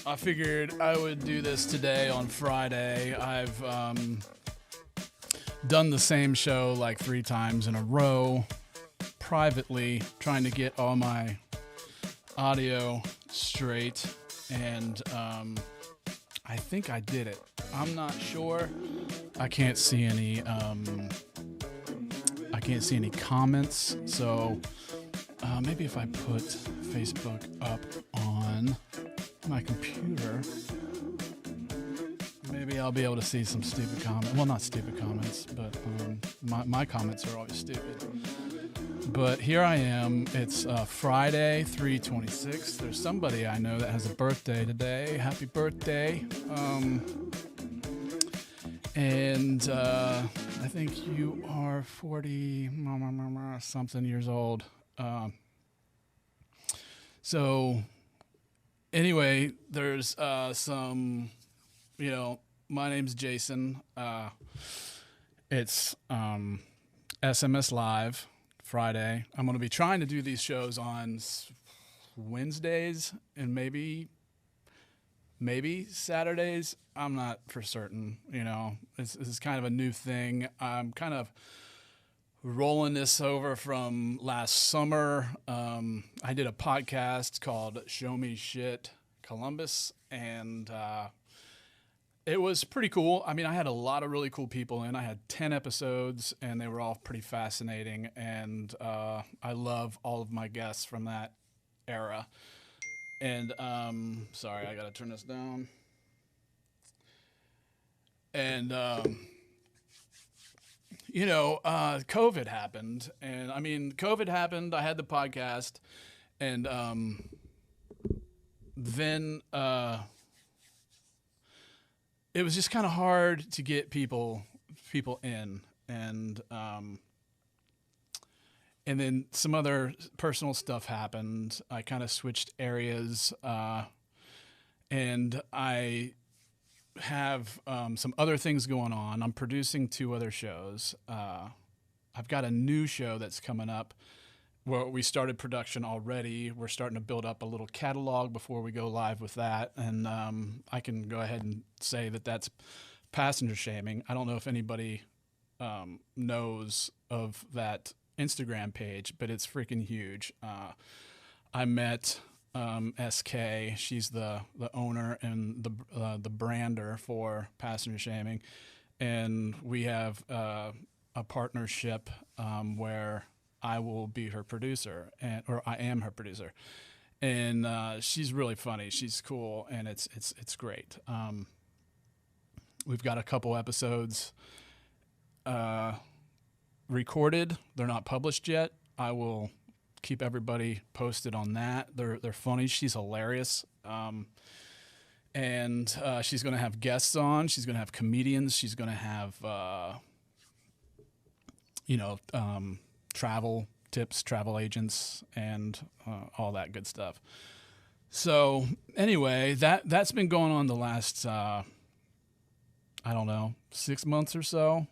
I figured I would do this today on Friday. I've done the same show like 3 times in a row, privately, trying to get all my audio straight, and I think I did it. I'm not sure. I can't see any comments, so maybe if I put Facebook up on my computer, maybe I'll be able to see some stupid comments. Well, not stupid comments, but my comments are always stupid. But here I am. It's Friday, 3/26. There's somebody I know that has a birthday today. Happy birthday. And I think you are 40 something years old. So anyway, there's some, my name's Jason. It's SMS Live Friday. I'm going to be trying to do these shows on Wednesdays and maybe Saturdays. I'm not for certain. This is kind of a new thing. I'm kind of rolling this over from last summer. I did a podcast called Show Me Shit Columbus, and it was pretty cool. I mean, I had a lot of really cool people in. I had 10 episodes, and they were all pretty fascinating, and I love all of my guests from that era. And sorry, I gotta turn this down. And COVID happened, and COVID happened. I had the podcast, and then it was just kind of hard to get people in, and then some other personal stuff happened. I kind of switched areas, and I have some other things going on. I'm producing 2 other shows. I've got a new show that's coming up where we started production already. We're starting to build up a little catalog before we go live with that. And I can go ahead and say that that's Passenger Shaming. I don't know if anybody knows of that Instagram page, but it's freaking huge. I met SK. She's the owner and the brander for Passenger Shaming, and we have a partnership where I will be her producer, or I am her producer, and she's really funny. She's cool, and it's great. We've got a couple episodes recorded. They're not published yet. I will keep everybody posted on that. They're funny. She's hilarious. And she's going to have guests on. She's going to have comedians. She's going to have, travel tips, travel agents, and all that good stuff. So anyway, that's been going on the last, 6 months or so.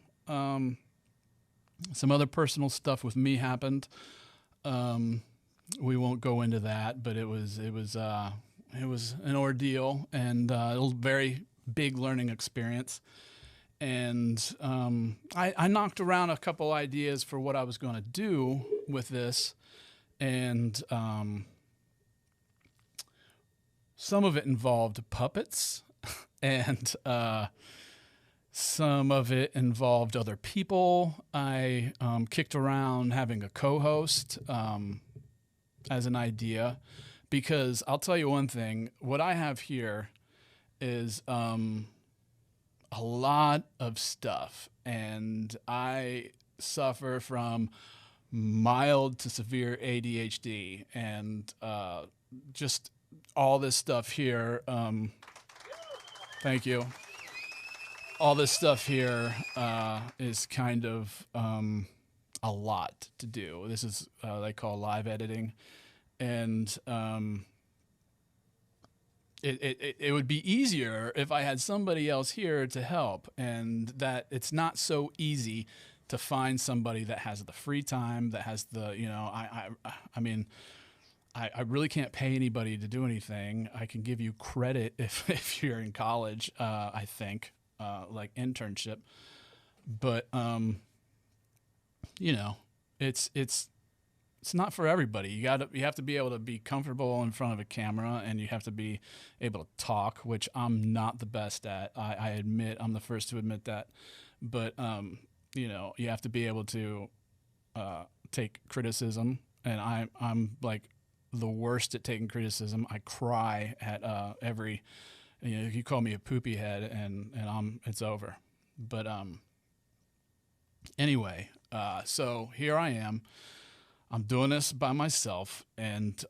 Some other personal stuff with me happened. We won't go into that, but it was an ordeal, and a very big learning experience. And I knocked around a couple ideas for what I was going to do with this, and some of it involved puppets, and some of it involved other people. I kicked around having a co-host as an idea, because I'll tell you one thing. What I have here is a lot of stuff, and I suffer from mild to severe ADHD, and just all this stuff here. Thank you. All this stuff here is kind of a lot to do. This is they call live editing, and it would be easier if I had somebody else here to help, and that it's not so easy to find somebody that has the free time, that has the, I mean, I really can't pay anybody to do anything. I can give you credit if you're in college, I think, like internship, but it's not for everybody. You have to be able to be comfortable in front of a camera, and you have to be able to talk, which I'm not the best at. I admit, I'm the first to admit that, but you have to be able to take criticism, and I'm like the worst at taking criticism. I cry at every, if you call me a poopy head, and it's over. But anyway, so here I am. I'm doing this by myself, and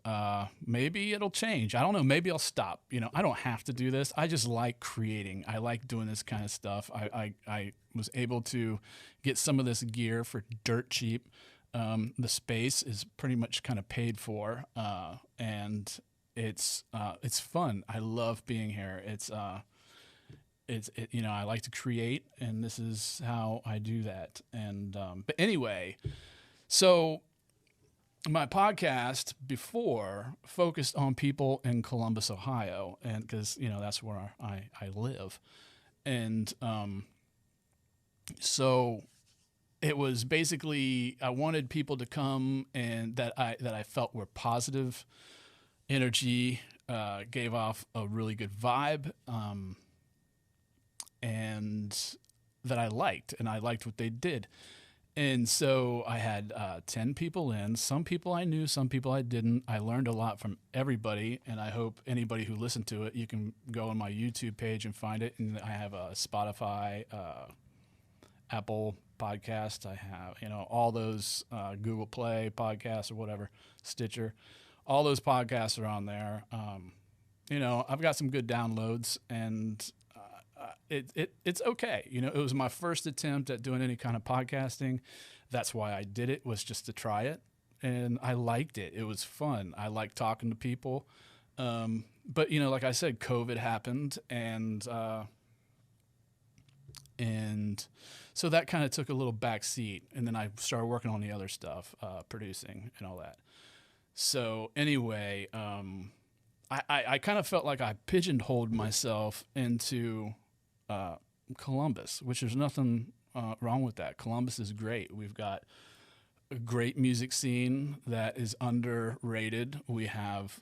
maybe it'll change. I don't know. Maybe I'll stop. I don't have to do this. I just like creating. I like doing this kind of stuff. I was able to get some of this gear for dirt cheap. The space is pretty much kind of paid for, and it's fun. I love being here. I like to create, and this is how I do that. And but anyway, so my podcast before focused on people in Columbus, Ohio, and because that's where I live, and so it was basically I wanted people to come and that I felt were positive energy, gave off a really good vibe, and that I liked what they did. And so I had 10 people in. Some people I knew, some people I didn't. I learned a lot from everybody, and I hope anybody who listened to it, you can go on my YouTube page and find it. And I have a Spotify, Apple podcast. I have, all those Google Play podcasts or whatever, Stitcher. All those podcasts are on there. I've got some good downloads, and it's okay. It was my first attempt at doing any kind of podcasting. That's why I did it, was just to try it. And I liked it. It was fun. I like talking to people. But like I said, COVID happened, and so that kind of took a little back seat. And then I started working on the other stuff, producing and all that. So anyway, I kind of felt like I pigeonholed myself into Columbus, which there's nothing wrong with that. Columbus is great. We've got a great music scene that is underrated. We have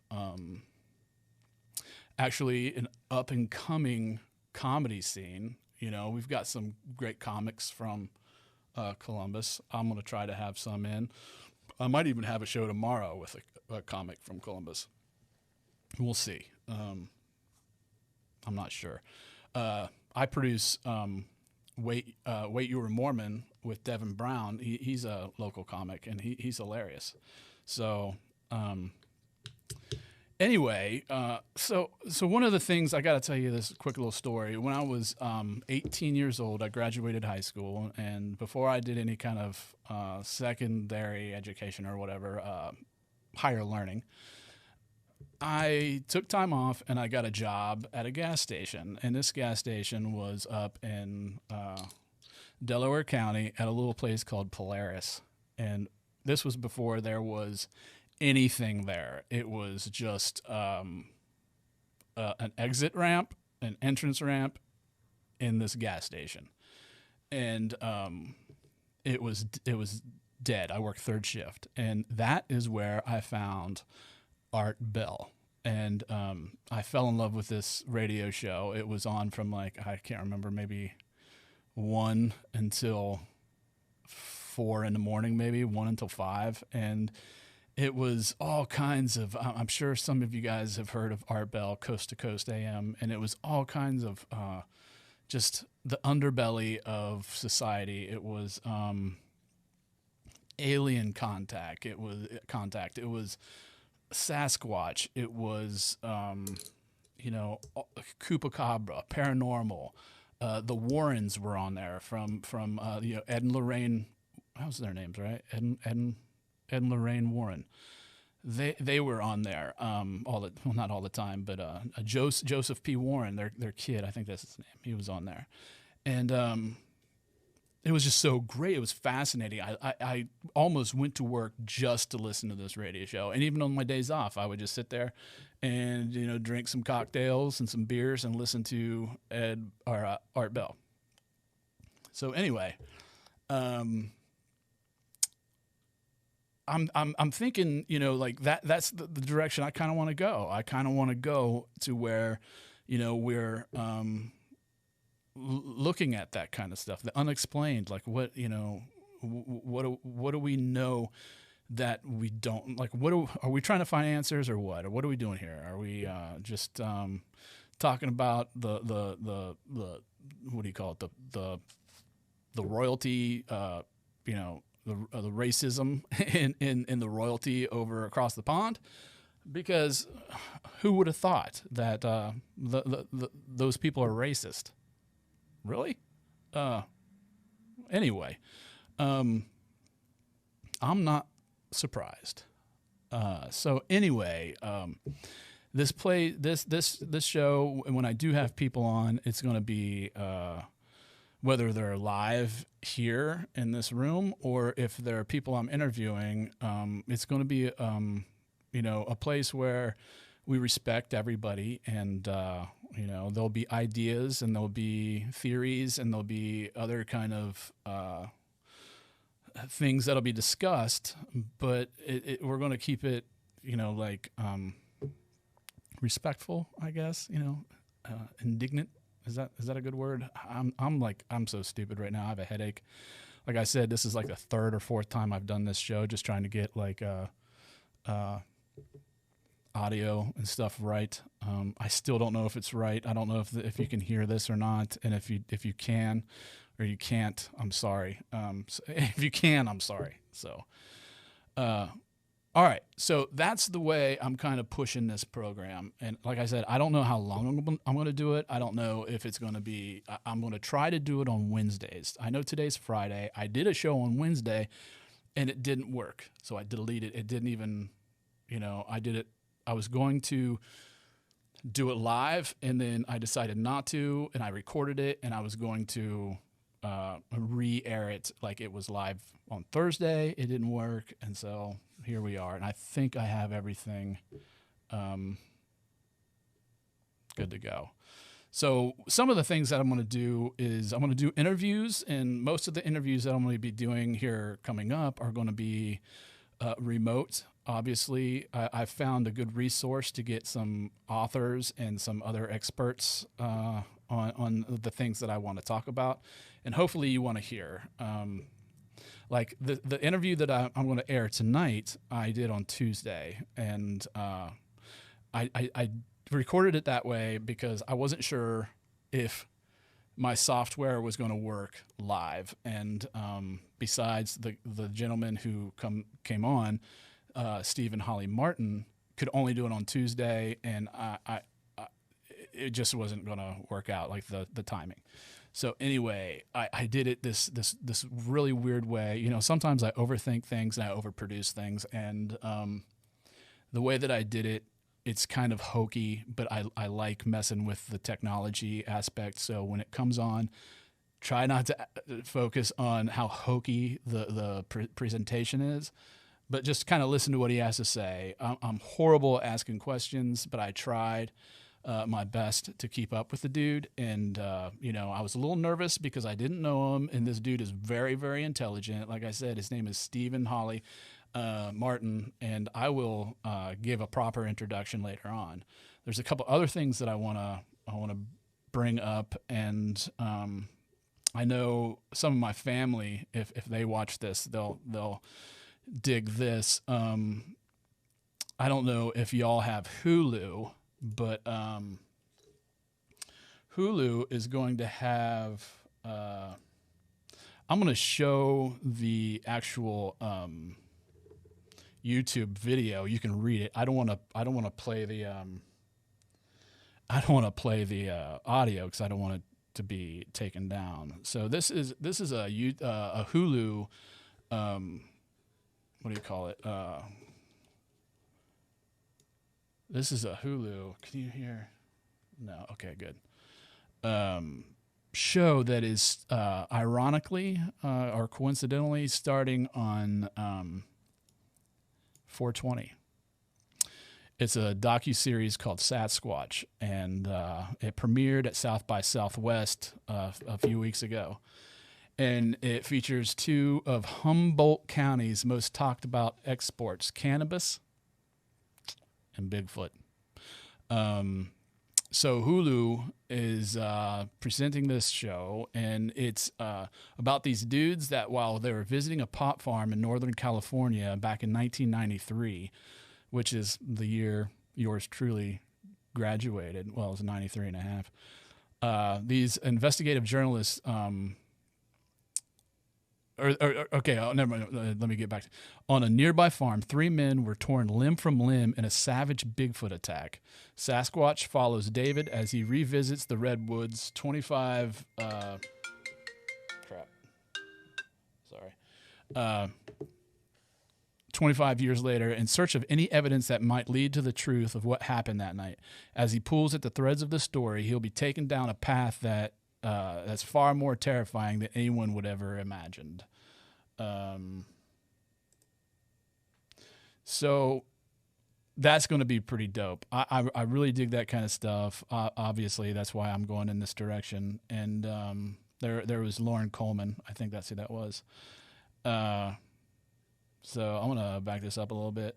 actually an up and coming comedy scene. We've got some great comics from Columbus. I'm going to try to have some in. I might even have a show tomorrow with a comic from Columbus. We'll see. I'm not sure. I produce Wait You Were Mormon with Devin Brown. He's a local comic, and he's hilarious. So anyway, so one of the things, I got to tell you this quick little story. When I was 18 years old, I graduated high school, and before I did any kind of secondary education or whatever, higher learning, I took time off, and I got a job at a gas station. And this gas station was up in Delaware County at a little place called Polaris. And this was before there was anything there. It was just an exit ramp, an entrance ramp in this gas station. And it was dead. I worked third shift. And that is where I found Art Bell. And I fell in love with this radio show. It was on from I can't remember, maybe 1 until 4 in the morning, maybe 1 until 5. And it was all kinds of, I'm sure some of you guys have heard of Art Bell, Coast to Coast AM. And it was all kinds of just the underbelly of society. It was alien contact. It was Sasquatch. It was Chupacabra, paranormal. The Warrens were on there from Ed and Lorraine. How's their names, right? Ed and Lorraine Warren. They were on there not all the time, but Joseph P. Warren, their kid, I think that's his name. He was on there, and it was just so great. It was fascinating. I almost went to work just to listen to this radio show, and even on my days off, I would just sit there and drink some cocktails and some beers and listen to Art Bell. So anyway, I'm thinking, like that's the direction I kind of want to go. I kind of want to go to where, we're looking at that kind of stuff, the unexplained, like what do we know that we don't, like, are we trying to find answers or what? Or what are we doing here? Are we just talking about the what do you call it? The royalty, the racism in the royalty over across the pond, because who would have thought that those people are racist? Really? Anyway, I'm not surprised. So anyway, this show, when I do have people on, it's going to be whether they're live here in this room or if there are people I'm interviewing, it's going to be, a place where we respect everybody, and, there'll be ideas and there'll be theories and there'll be other kind of things that'll be discussed, but we're going to keep it, respectful, I guess, indignant. Is that a good word? I'm so stupid right now. I have a headache. Like I said, this is like the third or fourth time I've done this show, just trying to get audio and stuff right. I still don't know if it's right. I don't know if you can hear this or not, and if you can or you can't, I'm sorry. So if you can, I'm sorry. So, all right. So that's the way I'm kind of pushing this program. And like I said, I don't know how long I'm going to do it. I don't know if it's going to be. I'm going to try to do it on Wednesdays. I know today's Friday. I did a show on Wednesday, and it didn't work. So I deleted it. It didn't even. I did it. I was going to do it live, and then I decided not to, and I recorded it, and I was going to re-air it like it was live on Thursday. It didn't work, and so here we are. And I think I have everything good to go. So some of the things that I'm going to do is I'm going to do interviews, and most of the interviews that I'm going to be doing here coming up are going to be remote. Obviously, I've found a good resource to get some authors and some other experts on the things that I want to talk about, and hopefully you want to hear. Like the interview that I'm going to air tonight, I did on Tuesday, and I recorded it that way because I wasn't sure if my software was going to work live. And besides the gentleman who came on, Stephen Hawley Martin, could only do it on Tuesday, and it just wasn't going to work out, like the timing. So anyway, I did it this really weird way. Sometimes I overthink things and I overproduce things, and the way that I did it, it's kind of hokey, but I like messing with the technology aspect. So when it comes on, try not to focus on how hokey the presentation is, but just kind of listen to what he has to say. I'm horrible at asking questions, but I tried my best to keep up with the dude. And, I was a little nervous because I didn't know him. And this dude is very, very intelligent. Like I said, his name is Stephen Hawley Martin, and I will give a proper introduction later on. There's a couple other things that I want to bring up, and I know some of my family, if they watch this, they'll dig this. I don't know if y'all have Hulu, but Hulu is going to have. I'm going to show the actual YouTube video. You can read it. I don't want to play the. I don't want to play the audio because I don't want it to be taken down. So this is a Hulu. What do you call it? This is a Hulu. Can you hear? No. Okay. Good. Show that is ironically or coincidentally starting on 420. It's a docu-series called Sasquatch, and it premiered at South by Southwest a few weeks ago. And it features two of Humboldt County's most talked about exports, cannabis and Bigfoot. So Hulu is presenting this show, and it's about these dudes that while they were visiting a pot farm in Northern California back in 1993, which is the year yours truly graduated. Well, it was 93 and a half. These investigative journalists, never mind. Let me get back. On a nearby farm, 3 men were torn limb from limb in a savage Bigfoot attack. Sasquatch follows David as he revisits the redwoods 25 years later in search of any evidence that might lead to the truth of what happened that night. As he pulls at the threads of the story, he'll be taken down a path that's far more terrifying than anyone would ever imagined. So that's going to be pretty dope. I really dig that kind of stuff. Obviously, that's why I'm going in this direction. And there was Nicole Coleman. I think that's who that was. So I'm going to back this up a little bit.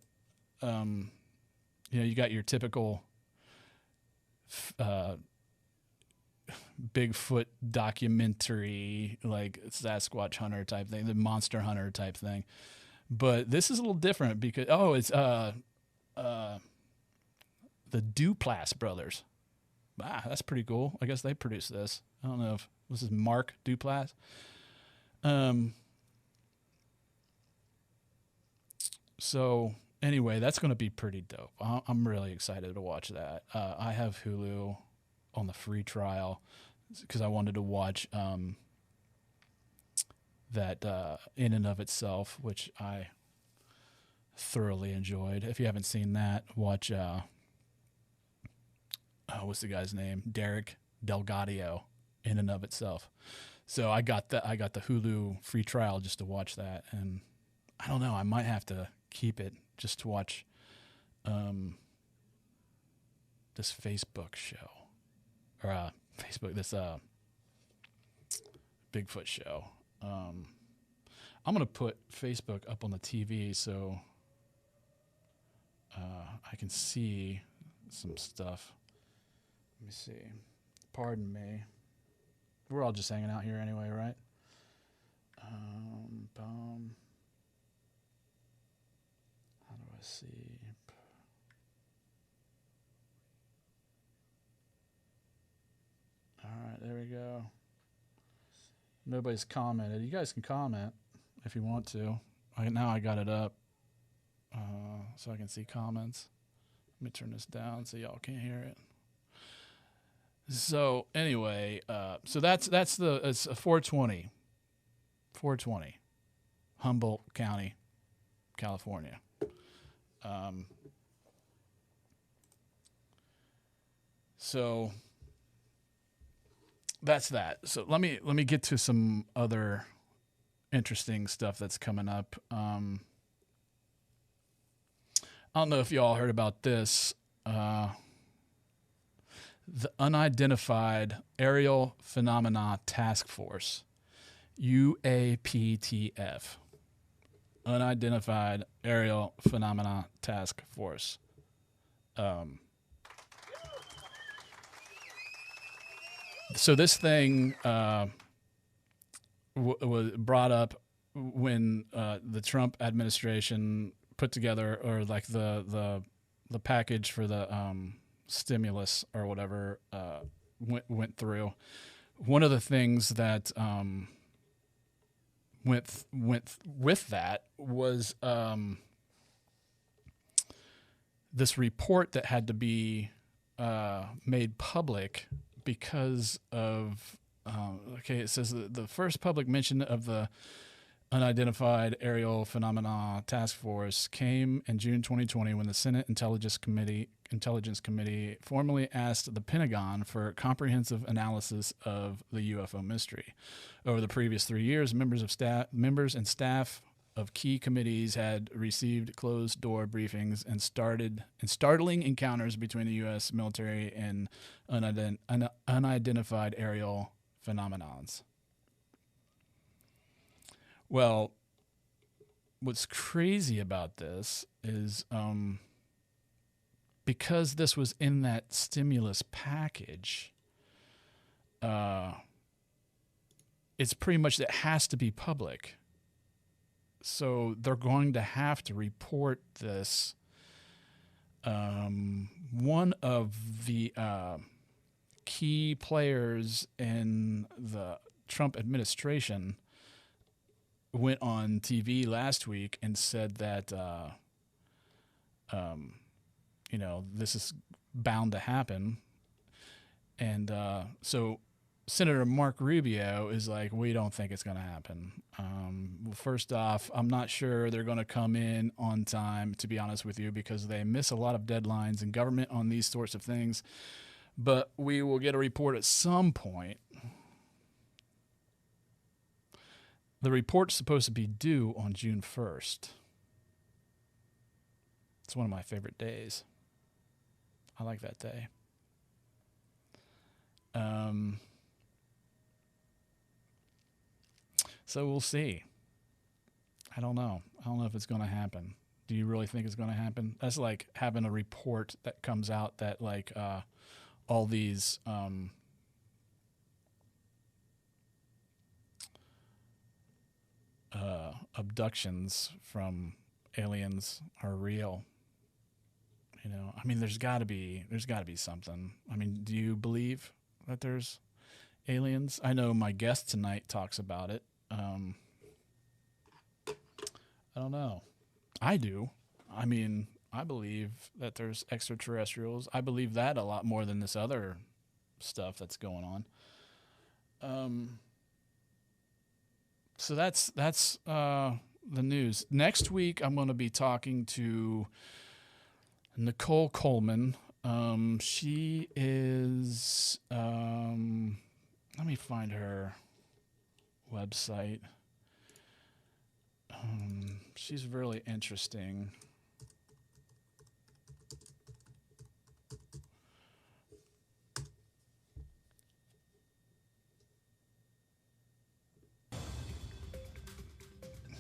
You got your typical Bigfoot documentary, like Sasquatch hunter type thing, the monster hunter type thing. But this is a little different because, it's the Duplass brothers. Ah, that's pretty cool. I guess they produced this. I don't know if this is Mark Duplass. So anyway, that's going to be pretty dope. I'm really excited to watch that. I have Hulu on the free trial because I wanted to watch that In and of Itself, which I thoroughly enjoyed. If you haven't seen that, watch what's the guy's name? Derek Delgadio, In and of Itself. So I got the Hulu free trial just to watch that, and I don't know, I might have to keep it just to watch this Facebook show or this Bigfoot show. I'm gonna put Facebook up on the TV so I can see some stuff. Let me see. Pardon me. We're all just hanging out here anyway, right? Boom. How do I see? All right, there we go. Nobody's commented. You guys can comment if you want to. Now I got it up so I can see comments. Let me turn this down so y'all can't hear it. So anyway, so it's a 420, Humboldt County, California. So that's that. So let me get to some other interesting stuff that's coming up. I don't know if y'all heard about this. The Unidentified Aerial Phenomena Task Force, UAPTF. Unidentified Aerial Phenomena Task Force. So this thing was brought up when the Trump administration put together, or like the package for the stimulus or whatever went through. One of the things that went with that was this report that had to be made public because of it says the first public mention of the Unidentified Aerial Phenomena Task Force came in June 2020 when the Senate Intelligence Committee formally asked the Pentagon for comprehensive analysis of the UFO mystery. Over the previous 3 years, members and staff of key committees had received closed-door briefings and startling encounters between the U.S. military and unidentified aerial phenomenons. Well, what's crazy about this is because this was in that stimulus package, it's pretty much that has to be public. So they're going to have to report this. One of the key players in the Trump administration went on TV last week and said that, this is bound to happen. And so Senator Mark Rubio is like, we don't think it's going to happen. Well, first off, I'm not sure they're going to come in on time, to be honest with you, because they miss a lot of deadlines in government on these sorts of things. But we will get a report at some point. The report's supposed to be due on June 1st. It's one of my favorite days. I like that day. So we'll see. I don't know. I don't know if it's going to happen. Do you really think it's going to happen? That's like having a report that comes out that like all these abductions from aliens are real. I mean, there's got to be something. I mean, do you believe that there's aliens? I know my guest tonight talks about it. I don't know. I do. I mean, I believe that there's extraterrestrials. I believe that a lot more than this other stuff that's going on. So that's the news. Next week, I'm going to be talking to Nicole Coleman. She is, let me find her website. She's really interesting.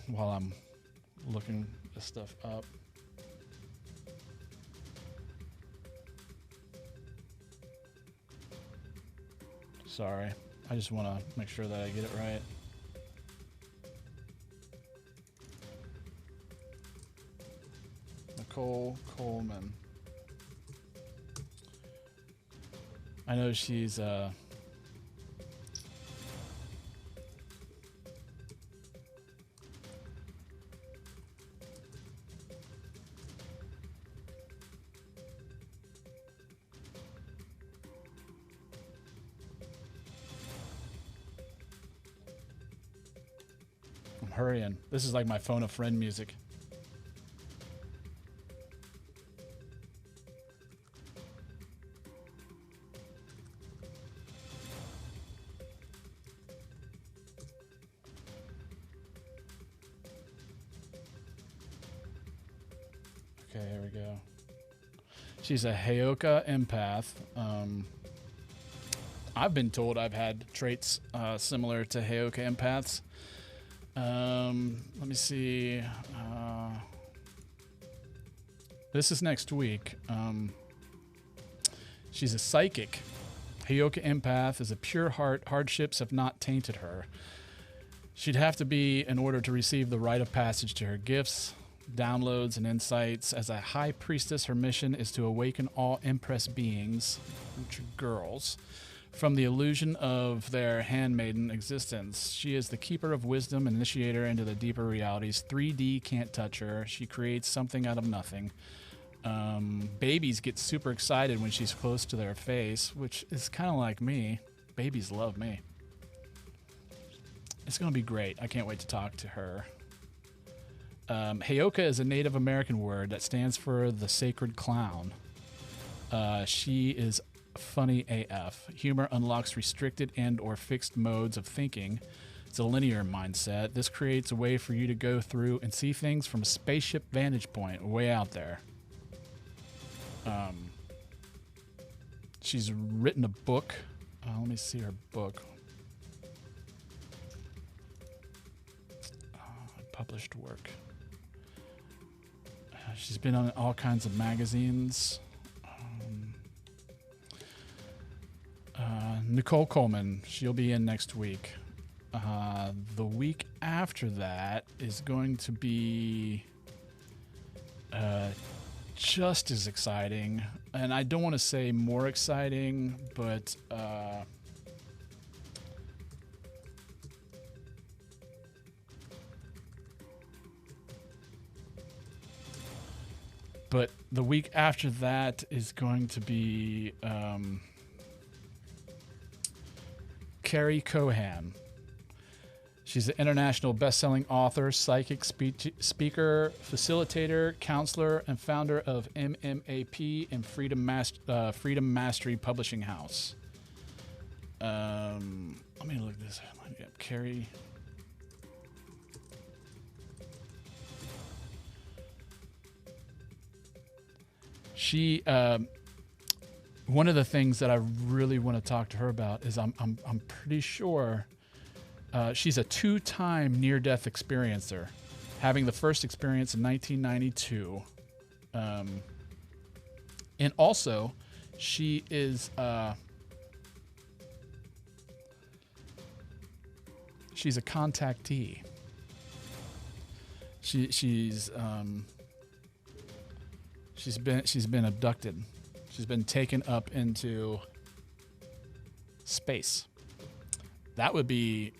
While I'm looking this stuff up. Sorry, I just want to make sure that I get it right. Nicole Coleman. I know she's I'm hurrying. This is like my phone a friend music. Okay, here we go. She's a Heyoka empath. I've been told I've had traits similar to Heyoka empaths. Let me see. This is next week. She's a psychic. Heyoka empath is a pure heart. Hardships have not tainted her. She'd have to be in order to receive the rite of passage to her gifts, downloads, and insights. As a high priestess, her mission is to awaken all Empress beings, which are girls, from the illusion of their handmaiden existence. She is the keeper of wisdom, initiator into the deeper realities. 3D can't touch her. She creates something out of nothing. Babies get super excited when she's close to their face, which is kind of like me. Babies love me. It's going to be great. I can't wait to talk to her. Heyoka is a Native American word that stands for the sacred clown. She is funny AF. Humor unlocks restricted and or fixed modes of thinking. It's a linear mindset. This creates a way for you to go through and see things from a spaceship vantage point way out there. She's written a book. Let me see her book. Published work. She's been on all kinds of magazines. Nicole Coleman, she'll be in next week. The week after that is going to be just as exciting. And I don't want to say more exciting, but the week after that is going to be Carrie Cohan. She's an international best-selling author, psychic speaker, facilitator, counselor, and founder of MMAP and Freedom Mastery Publishing House. Let me look this up. Carrie. She, one of the things that I really want to talk to her about is I'm pretty sure she's a 2-time near-death experiencer, having the first experience in 1992. And also, she is she's a contactee. She's been abducted. She's been taken up into space. That would be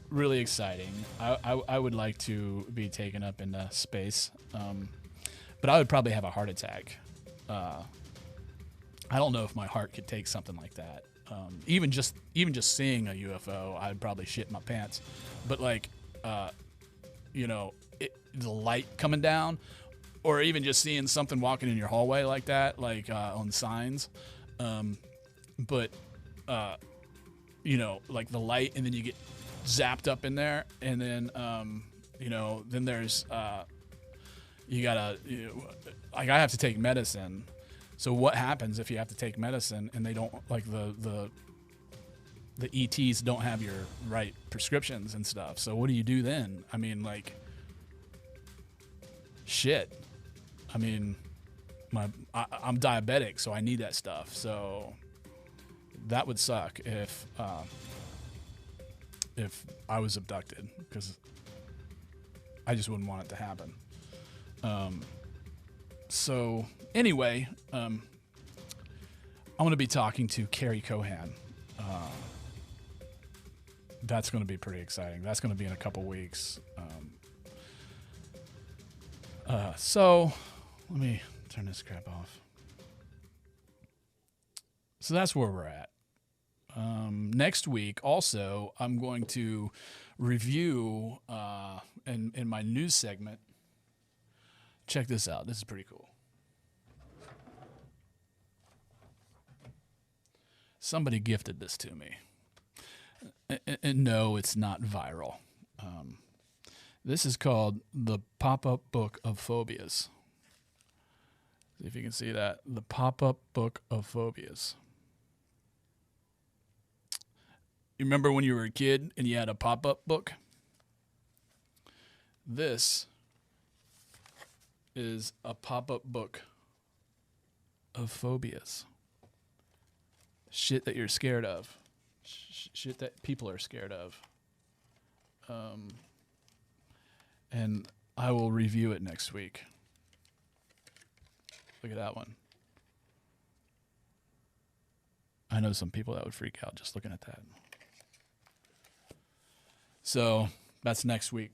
really exciting. I would like to be taken up into space, but I would probably have a heart attack. I don't know if my heart could take something like that. Even just seeing a UFO, I'd probably shit my pants. But like, the light coming down, or even just seeing something walking in your hallway like that, like on signs. Like the light, and then you get zapped up in there, and then then there's you gotta like I have to take medicine. So what happens if you have to take medicine and they don't, like, the ETs don't have your right prescriptions and stuff? So what do you do then? I mean, like, shit. I mean, I'm diabetic, so I need that stuff. So that would suck if I was abducted, because I just wouldn't want it to happen. So anyway, I'm going to be talking to Carrie Cohan. That's going to be pretty exciting. That's going to be in a couple weeks. So let me turn this crap off. So that's where we're at. Next week, also, I'm going to review in my news segment. Check this out. This is pretty cool. Somebody gifted this to me. And no, it's not viral. This is called the Pop-Up Book of Phobias. See if you can see that. The Pop-Up Book of Phobias. You remember when you were a kid and you had a pop-up book? This is a pop-up book of phobias. Shit that you're scared of. Shit that people are scared of. And I will review it next week. Look at that one. I know some people that would freak out just looking at that. So that's next week.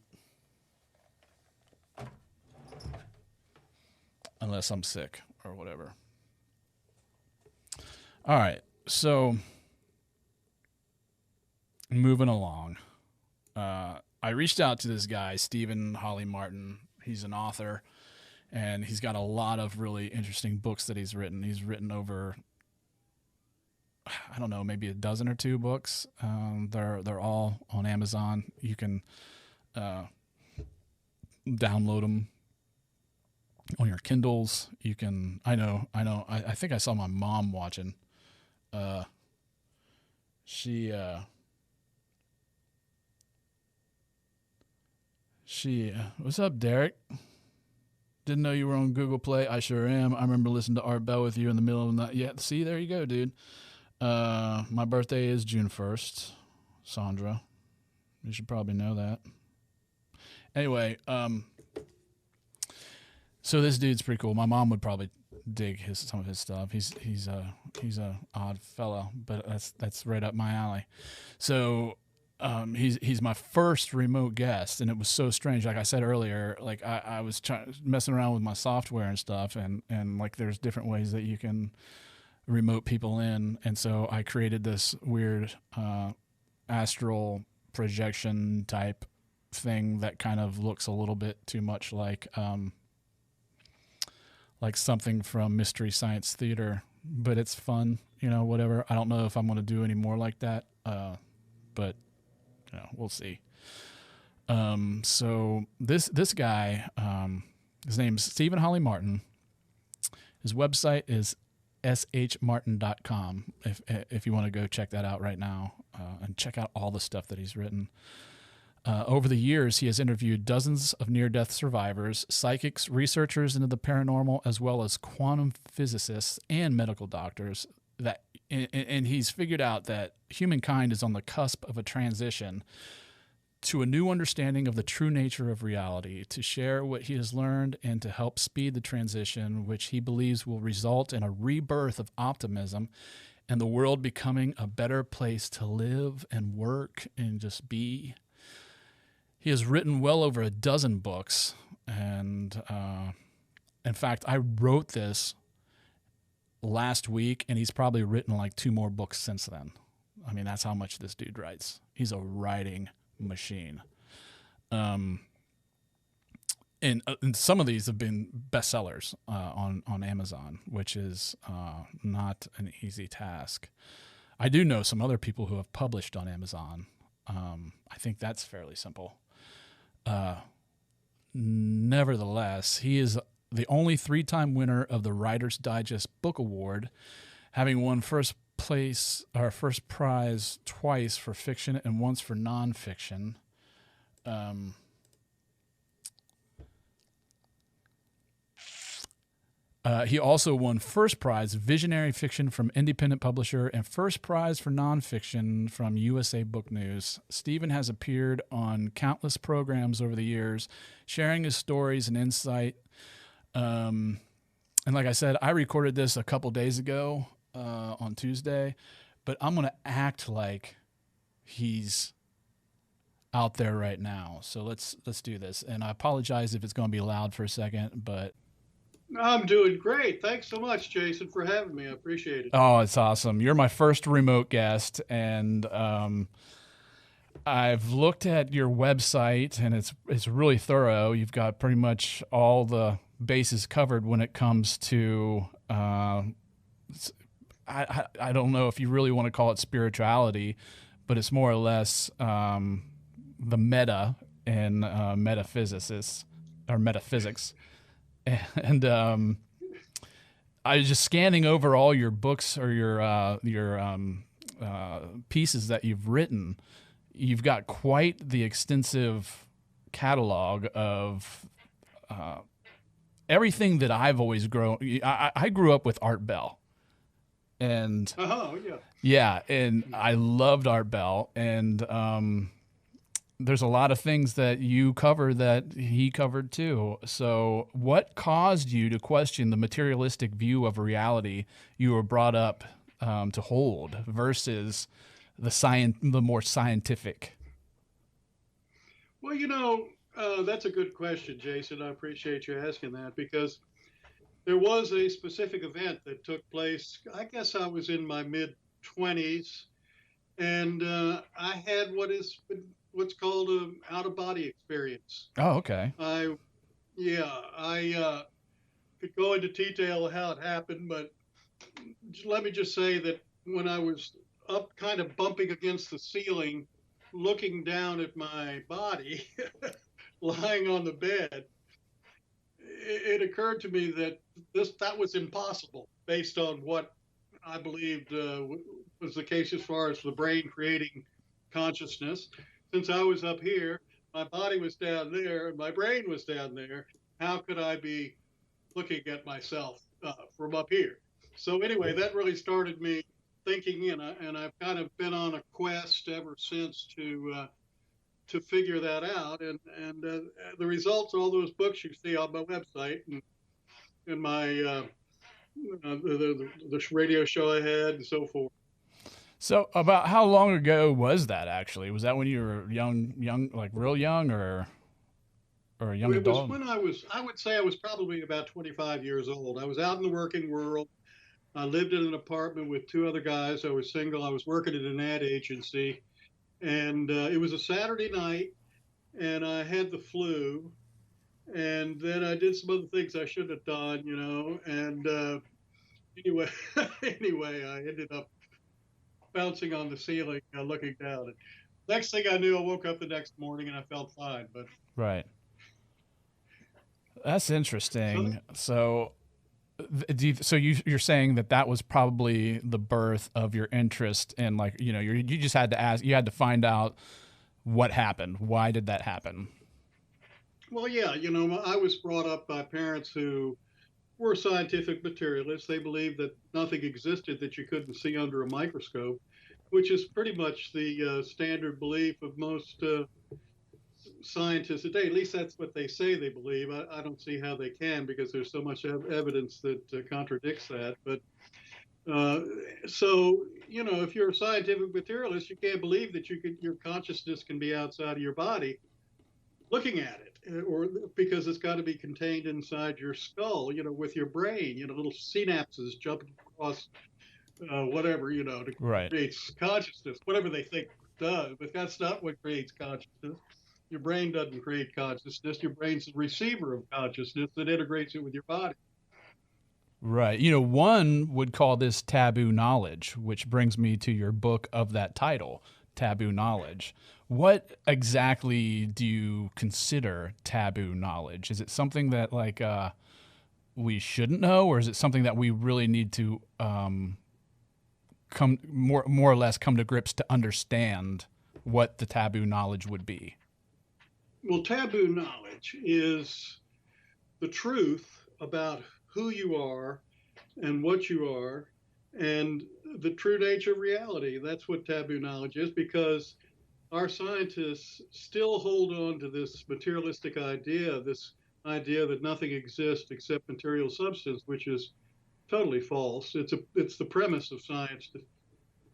Unless I'm sick or whatever. All right. So moving along. I reached out to this guy, Stephen Hawley Martin. He's an author, and he's got a lot of really interesting books that he's written. He's written over, I don't know, maybe a dozen or two books. They're all on Amazon. You can download them on your Kindles. You can, I think I saw my mom watching. She, what's up, Derek? Didn't know you were on Google Play. I sure am. I remember listening to Art Bell with you in the middle of the night. Yeah, see, there you go, dude. My birthday is June 1st, Sandra. You should probably know that. Anyway, so this dude's pretty cool. My mom would probably dig some of his stuff. He's a odd fellow, but that's right up my alley. So he's my first remote guest, and it was so strange. Like I said earlier, like I was messing around with my software and stuff, and like there's different ways that you can remote people in, and so I created this weird astral projection type thing that kind of looks a little bit too much like something from Mystery Science Theater, but it's fun, whatever. I don't know if I'm going to do any more like that, but we'll see. So this guy, his name's Stephen Hawley Martin. His website is shmartin.com if you want to go check that out right now, and check out all the stuff that he's written. Over the years, he has interviewed dozens of near-death survivors, psychics, researchers into the paranormal, as well as quantum physicists and medical doctors. And he's figured out that humankind is on the cusp of a transition to a new understanding of the true nature of reality, to share what he has learned and to help speed the transition, which he believes will result in a rebirth of optimism and the world becoming a better place to live and work and just be. He has written well over a dozen books, and in fact, I wrote this last week, and he's probably written like 2 more books since then. I mean, that's how much this dude writes. He's a writing machine. And some of these have been bestsellers on Amazon, which is not an easy task. I do know some other people who have published on Amazon. I think that's fairly simple. Nevertheless, he is the only 3-time winner of the Writer's Digest Book Award, having won first prize twice for fiction and once for nonfiction. He also won first prize visionary fiction from independent publisher and first prize for nonfiction from USA Book News. Stephen has appeared on countless programs over the years, sharing his stories and insight. And like I said, I recorded this a couple days ago on Tuesday, but I'm going to act like he's out there right now. So let's do this. And I apologize if it's going to be loud for a second, but I'm doing great. Thanks so much, Jason, for having me. I appreciate it. Oh, it's awesome. You're my first remote guest, and I've looked at your website, and it's really thorough. You've got pretty much all the bases covered when it comes to I don't know if you really want to call it spirituality, but it's more or less the meta and metaphysics. And I was just scanning over all your books or your pieces that you've written. You've got quite the extensive catalog of everything that I've always grown. I grew up with Art Bell, and and I loved Art Bell, and there's a lot of things that you cover that he covered too. So what caused you to question the materialistic view of reality you were brought up to hold versus the more scientific? Well, that's a good question, Jason. I appreciate you asking that because there was a specific event that took place. I guess I was in my mid 20s, and I had what's called an out of body experience. Oh, okay. I could go into detail how it happened, but let me just say that when I was up, kind of bumping against the ceiling, looking down at my body, lying on the bed, it occurred to me that that was impossible based on what I believed was the case as far as the brain creating consciousness. Since I was up here, my body was down there, and my brain was down there. How could I be looking at myself from up here? So anyway, that really started me thinking, and I've kind of been on a quest ever since to figure that out. And the results, all those books you see on my website and my the radio show I had and so forth. So about how long ago was that actually? Was that when you were young, like real young, or a young adult? It was when I would say I was probably about 25 years old. I was out in the working world. I lived in an apartment with two other guys. I was single. I was working at an ad agency. And it was a Saturday night, and I had the flu. And then I did some other things I shouldn't have done, And anyway, I ended up bouncing on the ceiling, looking down. And next thing I knew, I woke up the next morning and I felt fine. But right. That's interesting. So you're saying that was probably the birth of your interest in, like, you just had to ask, you had to find out what happened. Why did that happen? Well, yeah, I was brought up by parents who were scientific materialists. They believed that nothing existed that you couldn't see under a microscope, which is pretty much the standard belief of most scientists today. At least that's what they say they believe. I don't see how they can, because there's so much evidence that contradicts that. But so, if you're a scientific materialist, you can't believe that your consciousness can be outside of your body looking at it, or because it's got to be contained inside your skull, with your brain, little synapses jumping across whatever, to create consciousness, whatever they think does. But that's not what creates consciousness. Your brain doesn't create consciousness. Your brain's the receiver of consciousness that integrates it with your body. Right. One would call this taboo knowledge, which brings me to your book of that title, Taboo Knowledge. What exactly do you consider taboo knowledge? Is it something that we shouldn't know, or is it something that we really need to come more or less come to grips to understand what the taboo knowledge would be? Well, taboo knowledge is the truth about who you are and what you are and the true nature of reality. That's what taboo knowledge is, because our scientists still hold on to this materialistic idea, this idea that nothing exists except material substance, which is totally false. It's the premise of science,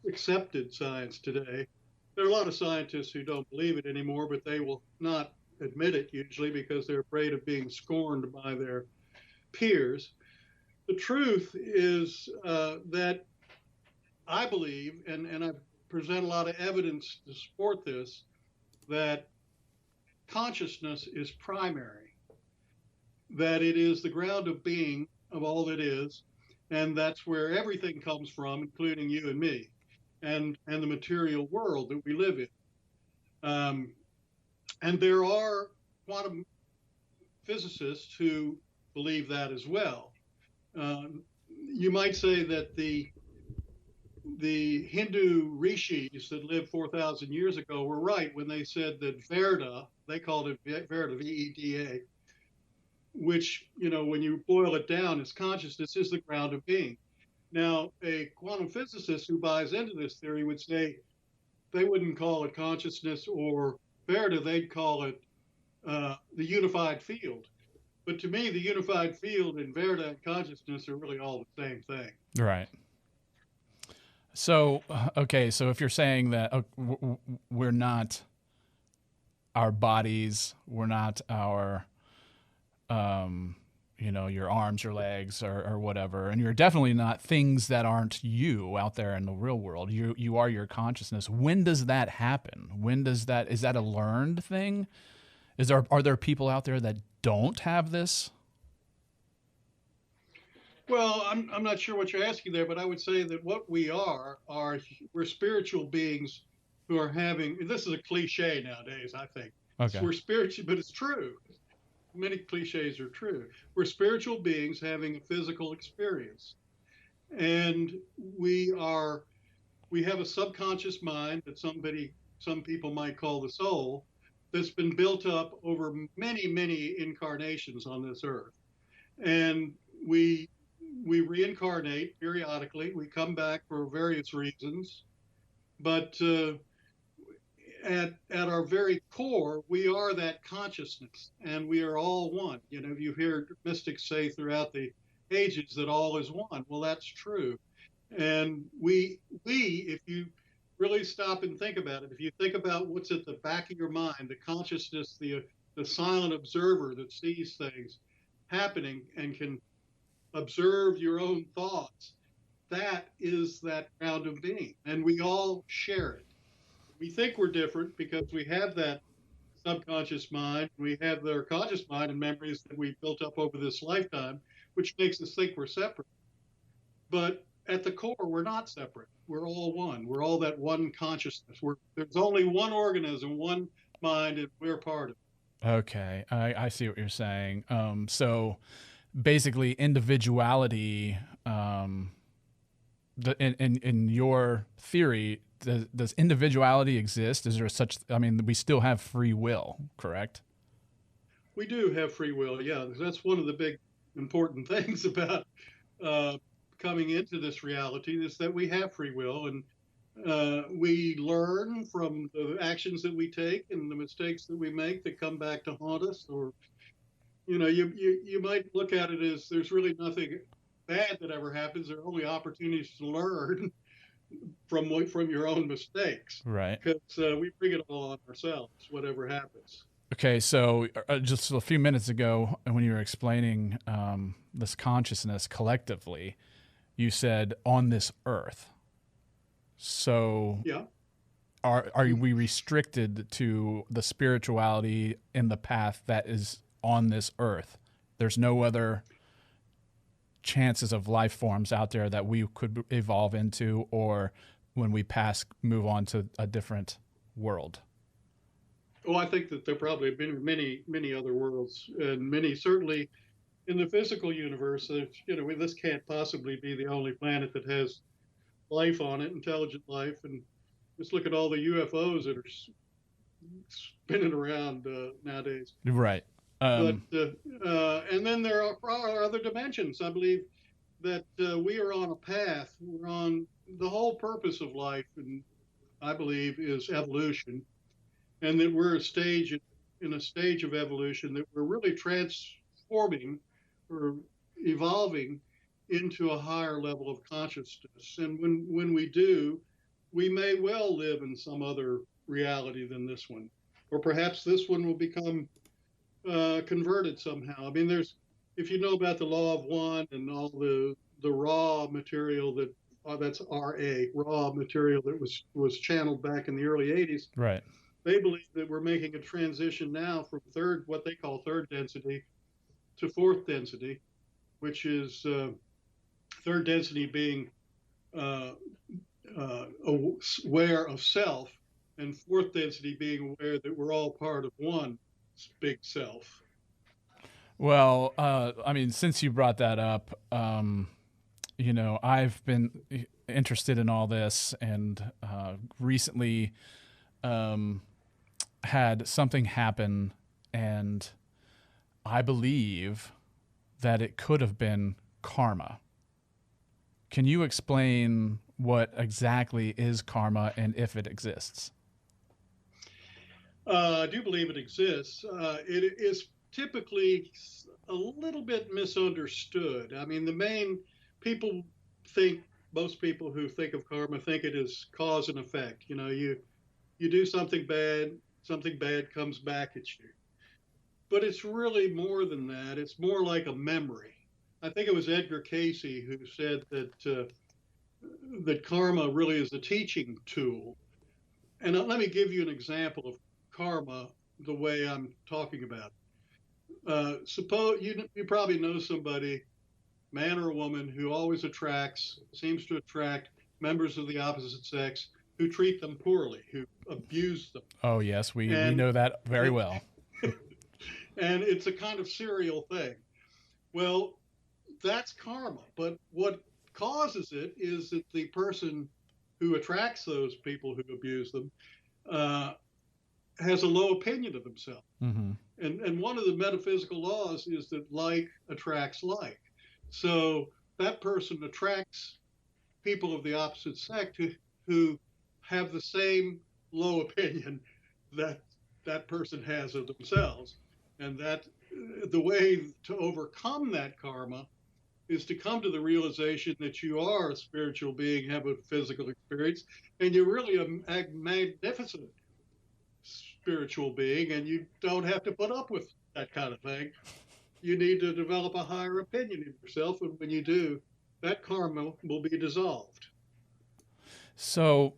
accepted science today. There are a lot of scientists who don't believe it anymore, but they will not admit it usually because they're afraid of being scorned by their peers. The truth is that I believe, and I present a lot of evidence to support this, that consciousness is primary, that it is the ground of being of all that is, and that's where everything comes from, including you and me, and the material world that we live in. And there are quantum physicists who believe that as well. You might say that the Hindu rishis that lived 4,000 years ago were right when they said that Verda, they called it Verda, V-E-D-A, which, when you boil it down, is consciousness is the ground of being. Now, a quantum physicist who buys into this theory would say they wouldn't call it consciousness or Verda, they'd call it the unified field. But to me, the unified field and Verda and consciousness are really all the same thing. Right. So, okay, so if you're saying that we're not our bodies, we're not our, your arms or legs or whatever, and you're definitely not things that aren't you out there in the real world. You are your consciousness. When does that happen? Is that a learned thing? Are there people out there that don't have this? Well, I'm not sure what you're asking there, but I would say that what we are we're spiritual beings who are having. This is a cliche nowadays, I think. Okay. We're spiritual, but it's true. Many cliches are true. We're spiritual beings having a physical experience, and we have a subconscious mind that some people might call the soul, that's been built up over many, many incarnations on this earth, and we reincarnate periodically. We come back for various reasons, but at our very core, we are that consciousness, and we are all one. You know, you hear mystics say throughout the ages that all is one. Well, that's true, and if you really stop and think about it, if you think about what's at the back of your mind, the consciousness, the silent observer that sees things happening and can observe your own thoughts, that is that ground of being, and we all share it. We think we're different because we have that subconscious mind, we have their conscious mind and memories that we built up over this lifetime, which makes us think we're separate. But at the core, we're not separate. We're all one. We're all that one consciousness. There's only one organism, one mind, and we're part of it. Okay, I see what you're saying. So basically, individuality. In your theory, does individuality exist? Is there such? I mean, we still have free will, correct? We do have free will, yeah. That's one of the big important things about uh, coming into this reality, is that we have free will, and we learn from the actions that we take and the mistakes that we make that come back to haunt us. Or you might look at it as there's really nothing bad that ever happens. There are only opportunities to learn from your own mistakes, Right. because we bring it all on ourselves, whatever happens. Okay, so just a few minutes ago, when you were explaining this consciousness collectively, you said on this earth. So Yeah. are we restricted to the spirituality in the path that is on this earth? There's no other chances of life forms out there that we could evolve into, or when we pass, move on to a different world? Oh, I think that there probably have been many, many other worlds, and many certainly in the physical universe. This can't possibly be the only planet that has life on it, intelligent life, and just look at all the UFOs that are spinning around nowadays. Right. But and then there are other dimensions. I believe that we are on a path. We're on the whole purpose of life, and I believe is evolution, and that we're in a stage of evolution that we're really transforming or evolving into a higher level of consciousness. And when we do, we may well live in some other reality than this one, or perhaps this one will become converted somehow. I mean, if you know about the law of one and all the raw material that's raw material that was channeled back in the early 80s. Right. They believe that we're making a transition now from what they call third density, to fourth density, which is third density being aware of self, and fourth density being aware that we're all part of one big self. Well, I mean, since you brought that up, I've been interested in all this, and recently had something happen, and I believe that it could have been karma. Can you explain what exactly is karma and if it exists? I do believe it exists. It is typically a little bit misunderstood. I mean, the main people think most people who think of karma think it is cause and effect. You know, you do something bad comes back at you. But it's really more than that. It's more like a memory. I think it was Edgar Casey who said that karma really is a teaching tool. And let me give you an example of karma the way I'm talking about it. Suppose you probably know somebody, man or woman, who always seems to attract members of the opposite sex who treat them poorly, who abuse them. Oh, yes, we And know that very well. and it's a kind of serial thing. Well, that's karma. But what causes it is that the person who attracts those people who abuse them has a low opinion of themselves. Mm-hmm. And one of the metaphysical laws is that like attracts like. So that person attracts people of the opposite sex who have the same low opinion that that person has of themselves. And that the way to overcome that karma is to come to the realization that you are a spiritual being, have a physical experience, and you're really a magnificent spiritual being, and you don't have to put up with that kind of thing. You need to develop a higher opinion of yourself, and when you do, that karma will be dissolved. So,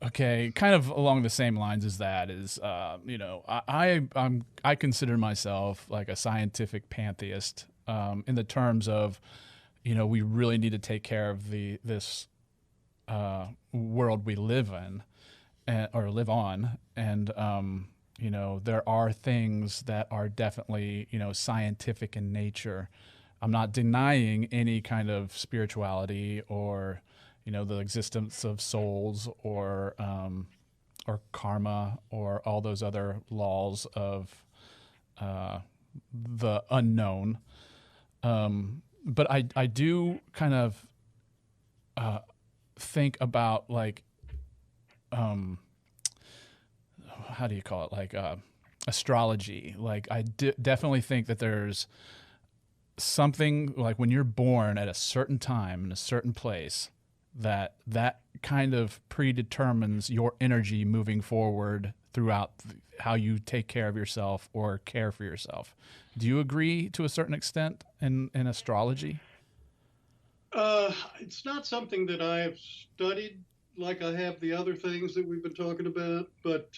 okay, kind of along the same lines as that is, you know, I consider myself like a scientific pantheist, in the terms of, you know, we really need to take care of this world we live in or live on, and you know, there are things that are definitely, you know, scientific in nature. I'm not denying any kind of spirituality or, you know, the existence of souls or karma or all those other laws of the unknown. But I do kind of think about like, how do you call it? Like astrology. Like I definitely think that there's something like when you're born at a certain time in a certain place, that kind of predetermines your energy moving forward throughout how you take care of yourself or care for yourself. Do you agree to a certain extent in astrology? It's not something that I have studied like I have the other things that we've been talking about, but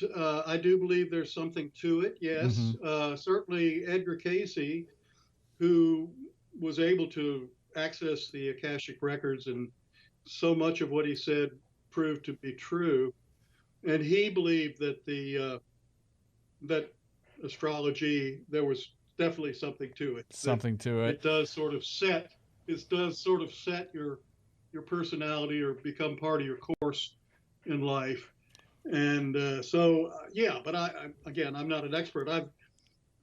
I do believe there's something to it, yes. Mm-hmm. Certainly Edgar Casey, who was able to access the Akashic Records, and so much of what he said proved to be true. And he believed that that astrology, there was definitely something to it. Something to it. It does sort of set your personality or become part of your course in life. And yeah, but again, I'm not an expert.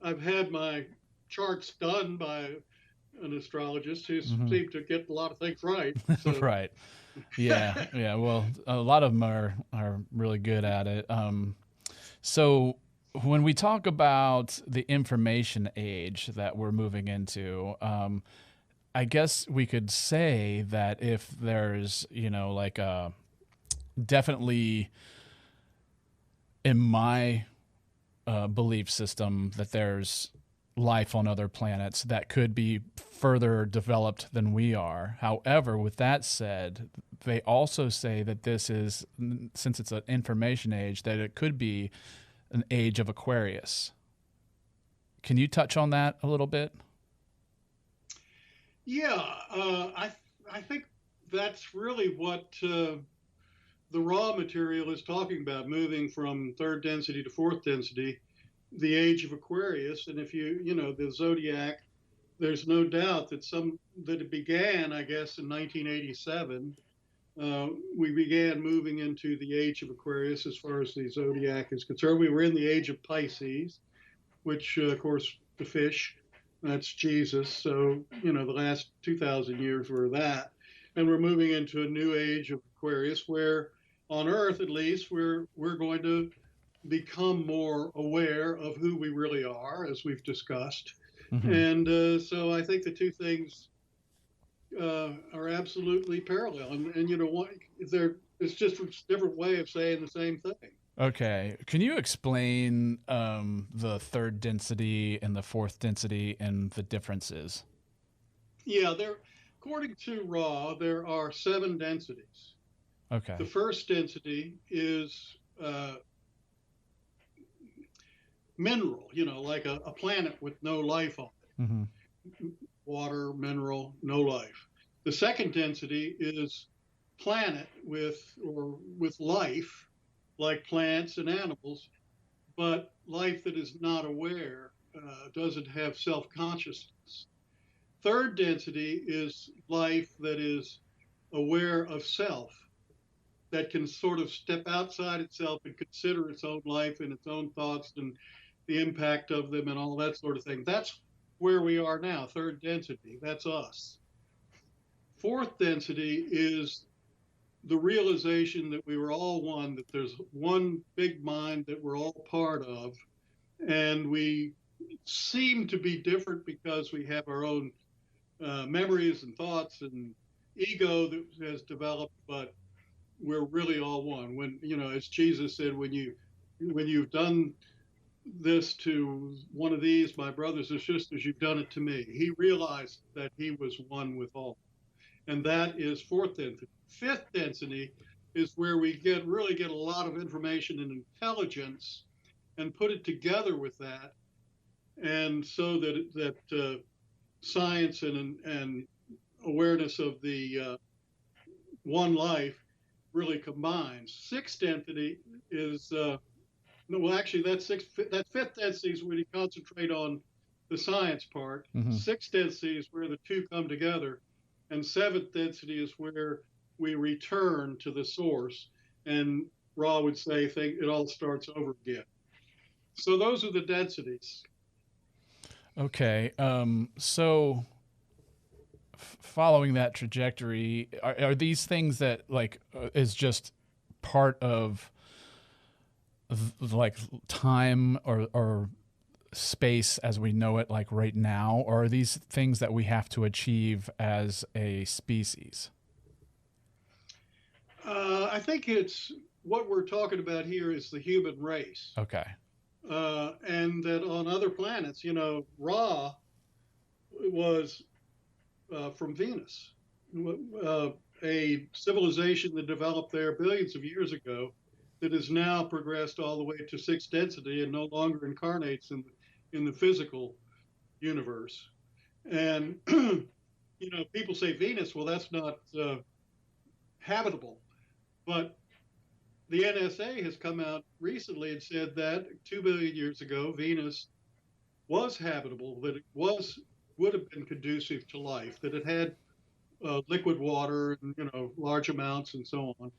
I've had my charts done by an astrologist who Mm-hmm. seemed to get a lot of things right. So. Right. Yeah. Yeah. Well, a lot of them are really good at it. So when we talk about the information age that we're moving into, I guess we could say that if there's, you know, like definitely in my belief system that there's life on other planets that could be further developed than we are. However, with that said, they also say that this is, since it's an information age, that it could be an age of Aquarius. Can you touch on that a little bit? Yeah, I think that's really what the raw material is talking about, moving from third density to fourth density, the age of Aquarius. And if you know, the zodiac, there's no doubt that it began, I guess, in 1987. We began moving into the age of Aquarius as far as the zodiac is concerned. We were in the age of Pisces, which, of course, the fish, that's Jesus. So, you know, the last 2,000 years were that. And we're moving into a new age of Aquarius where, on Earth at least, we're going to become more aware of who we really are, as we've discussed. Mm-hmm. And so I think the two things are absolutely parallel, and it's just a different way of saying the same thing. Okay. Can you explain the third density and the fourth density and the differences? Yeah, according to Ra, there are 7 densities. Okay. The first density is mineral, like a planet with no life on it. Mm-hmm. Water, mineral, no life. The second density is planet with life, like plants and animals, but life that is not aware, doesn't have self-consciousness. Third density is life that is aware of self, that can sort of step outside itself and consider its own life and its own thoughts and the impact of them and all that sort of thing. That's where we are now, third density. That's us. Fourth density is the realization that we were all one, that there's one big mind that we're all part of, and we seem to be different because we have our own memories and thoughts and ego that has developed, but we're really all one. When, as Jesus said, when you've done this to one of these, my brothers or sisters, you've done it to me. He realized that he was one with all. And that is fourth density. Fifth density is where we really get a lot of information and intelligence and put it together with that. And so that science and awareness of the one life really combines. Sixth density is, actually that fifth density is when you concentrate on the science part. Mm-hmm. Sixth density is where the two come together. And seventh density is where we return to the source. And Ra would say, it all starts over again. So those are the densities. Okay. So following that trajectory, are these things that is just part of like time or space as we know it, like right now, or are these things that we have to achieve as a species? I think it's what we're talking about here is the human race. Okay. And that on other planets, Ra was from Venus, a civilization that developed there billions of years ago that has now progressed all the way to sixth density and no longer incarnates in the physical universe. And, people say Venus, well, that's not habitable. But the NSA has come out recently and said that 2 billion years ago, Venus was habitable, that it would have been conducive to life, that it had liquid water and, large amounts and so on.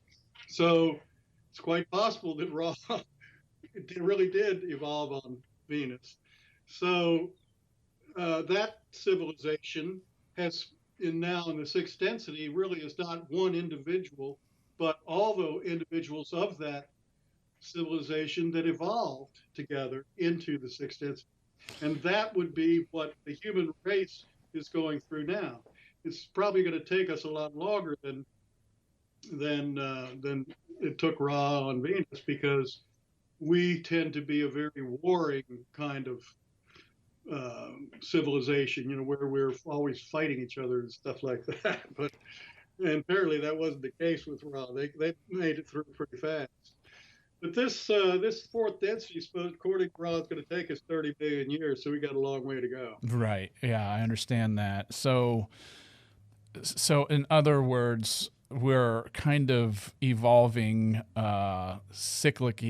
So it's quite possible that Ra really did evolve on Venus. So that civilization now in the sixth density really is not one individual, but all the individuals of that civilization that evolved together into the sixth density. And that would be what the human race is going through now. It's probably going to take us a lot longer than it took Ra on Venus, because we tend to be a very warring kind of civilization, where we're always fighting each other and stuff like that. And apparently that wasn't the case with Ra. They made it through pretty fast. But this fourth density, according to Ra, is going to take us 30 billion years, so we got a long way to go. Right. Yeah, I understand that. So in other words, we're kind of evolving cyclically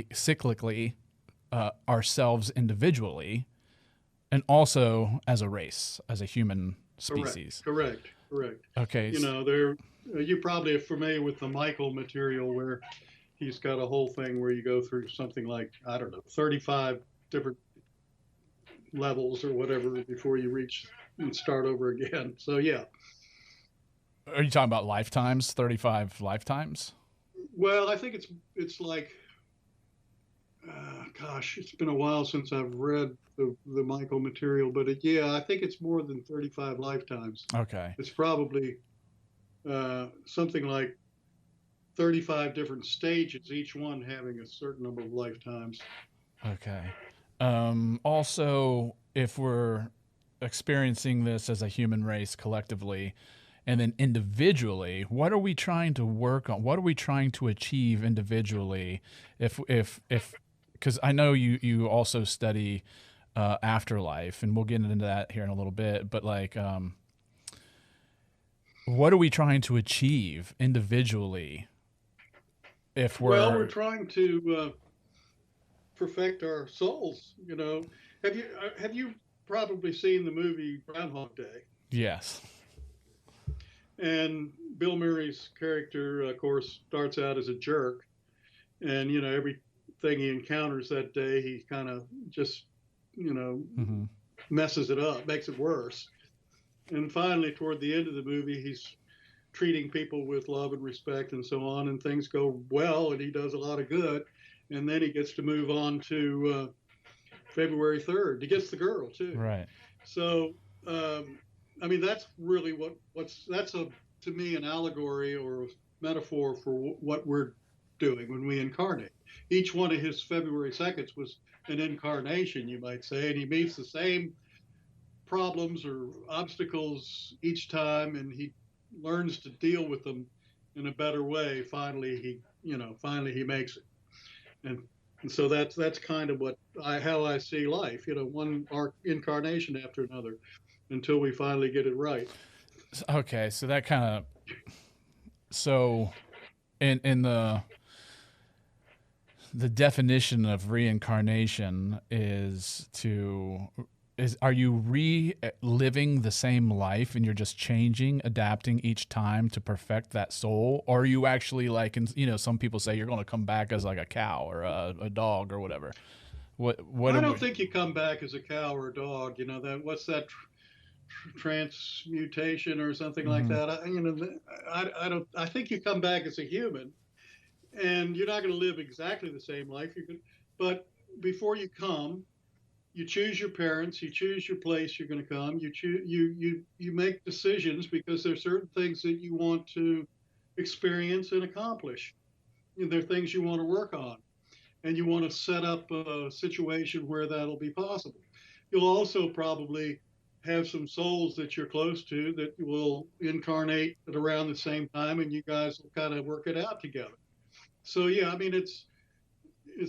ourselves individually, and also as a race, as a human species. Correct. Okay. You probably are familiar with the Michael material, where he's got a whole thing where you go through something like, 35 different levels or whatever before you reach and start over again. So, yeah. Are you talking about lifetimes, 35 lifetimes? Well, I think it's like, it's been a while since I've read the Michael material, but I think it's more than 35 lifetimes. Okay. It's probably something like 35 different stages, each one having a certain number of lifetimes. Okay. Also, if we're experiencing this as a human race collectively, and then individually, what are we trying to work on? What are we trying to achieve individually? Because I know you also study afterlife, and we'll get into that here in a little bit. But like, what are we trying to achieve individually? If we're trying to perfect our souls. You know, have you probably seen the movie Groundhog Day? Yes. And Bill Murray's character, of course, starts out as a jerk, and you know everything he encounters that day, he kind of just messes it up, makes it worse. And finally, toward the end of the movie, he's treating people with love and respect and so on, and things go well, and he does a lot of good. And then he gets to move on to February 3rd. He gets the girl too. Right. So, I mean, that's really that's to me an allegory or a metaphor for what we're doing when we incarnate. Each one of his February 2nds was an incarnation, you might say, and he meets the same problems or obstacles each time, and he learns to deal with them in a better way. Finally he makes it. And so that's kind of how I see life, one incarnation after another until we finally get it right. Okay, so that kind of in the definition of reincarnation are you reliving the same life and you're just changing, adapting each time to perfect that soul? Or are you actually like, some people say you're going to come back as like a cow or a dog or whatever. I don't think you come back as a cow or a dog. What's that transmutation or something like that? I think you come back as a human, and you're not going to live exactly the same life. But before you come, you choose your parents, you choose your place you're going to come, you make decisions because there's certain things that you want to experience and accomplish. There are things you want to work on, and you want to set up a situation where that'll be possible. You'll also probably have some souls that you're close to that will incarnate at around the same time, and you guys will kind of work it out together. So yeah, I mean, it's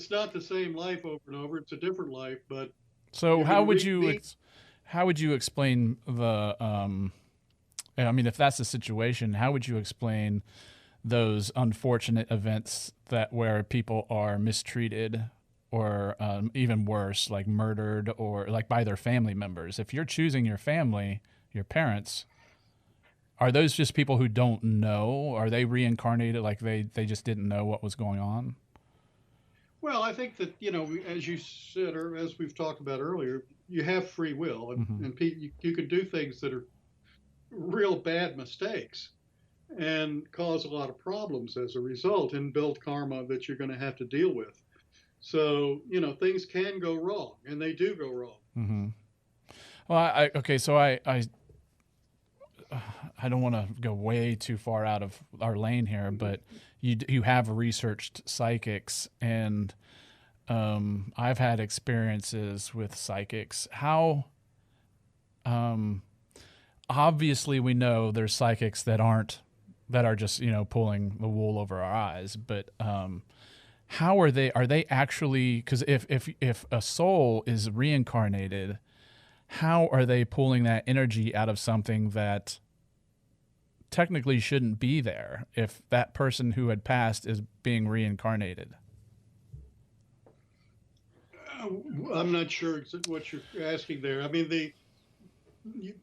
not the same life over and over. It's a different life, but so how would you explain the I mean, if that's the situation, how would you explain those unfortunate events where people are mistreated or even worse, like murdered or like by their family members? If you're choosing your family, your parents, are those just people who don't know? Are they reincarnated like they just didn't know what was going on? Well, I think that, as you said, or as we've talked about earlier, you have free will, and you can do things that are real bad mistakes and cause a lot of problems as a result and build karma that you're going to have to deal with. So, things can go wrong, and they do go wrong. Mm-hmm. Well, so I don't want to go way too far out of our lane here, but you have researched psychics, and I've had experiences with psychics. How obviously we know there's psychics that are just pulling the wool over our eyes, but how are they actually? Because if a soul is reincarnated, how are they pulling that energy out of something that technically shouldn't be there if that person who had passed is being reincarnated? I'm not sure what you're asking there. I mean,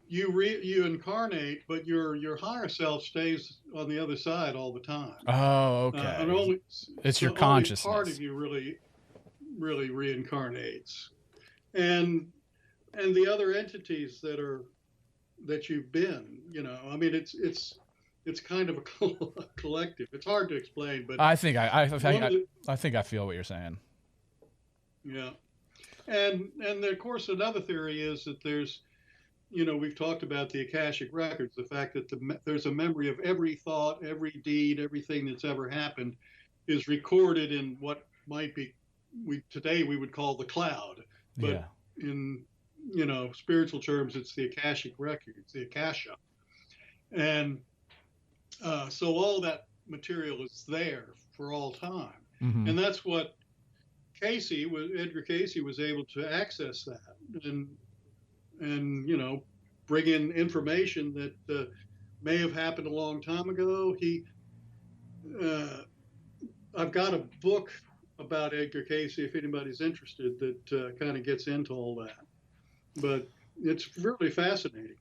you incarnate, but your higher self stays on the other side all the time. Oh, okay. And it's your consciousness. Only part of you really reincarnates, and the other entities that you've been. I mean, it's kind of a collective. It's hard to explain, but I think I think I feel what you're saying. Yeah, and of course another theory is that there's we've talked about the Akashic Records, the fact that there's a memory of every thought, every deed, everything that's ever happened is recorded in what might be, today we would call the cloud. But in, spiritual terms, it's the Akashic Records, the Akasha. And so all that material is there for all time. Mm-hmm. And that's what Edgar Casey was able to access that and bring in information that may have happened a long time ago. I've got a book about Edgar Casey, if anybody's interested, that kind of gets into all that. But it's really fascinating.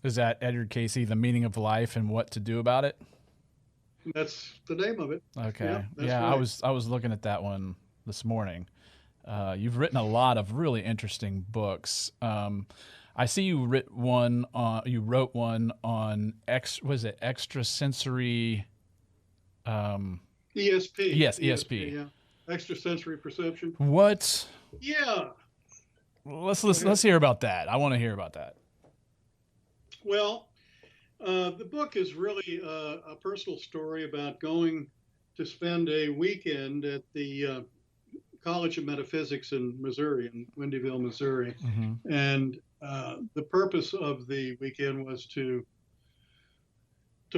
Is that Edgar Casey, The Meaning of Life and What to Do About It? That's the name of it. Okay. Yeah, right. I was looking at that one this morning. You've written a lot of really interesting books. I see you wrote one on extrasensory. ESP. Yes, ESP. Yeah, extrasensory perception. What? Yeah. Let's hear about that. I want to hear about that. Well, the book is really a personal story about going to spend a weekend at the College of Metaphysics in Missouri, in Windyville, Missouri. Mm-hmm. And the purpose of the weekend was to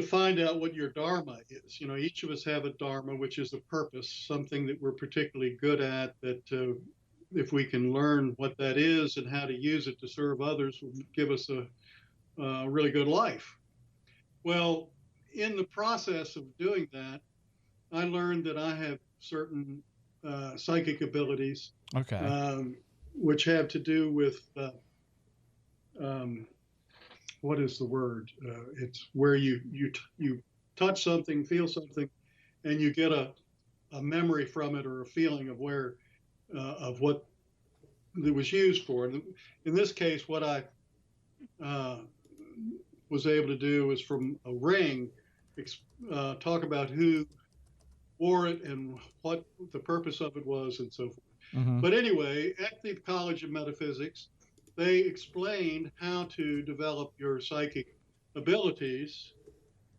find out what your dharma is. Each of us have a dharma, which is a purpose, something that we're particularly good at, that if we can learn what that is and how to use it to serve others, will give us a really good life. Well, in the process of doing that, I learned that I have certain psychic abilities, okay, which have to do with what is the word? It's where you touch something, feel something, and you get a memory from it or a feeling of where of what it was used for. And in this case, what I was able to do was from a ring, talk about who wore it and what the purpose of it was and so forth. Mm-hmm. But anyway, at the College of Metaphysics, they explained how to develop your psychic abilities,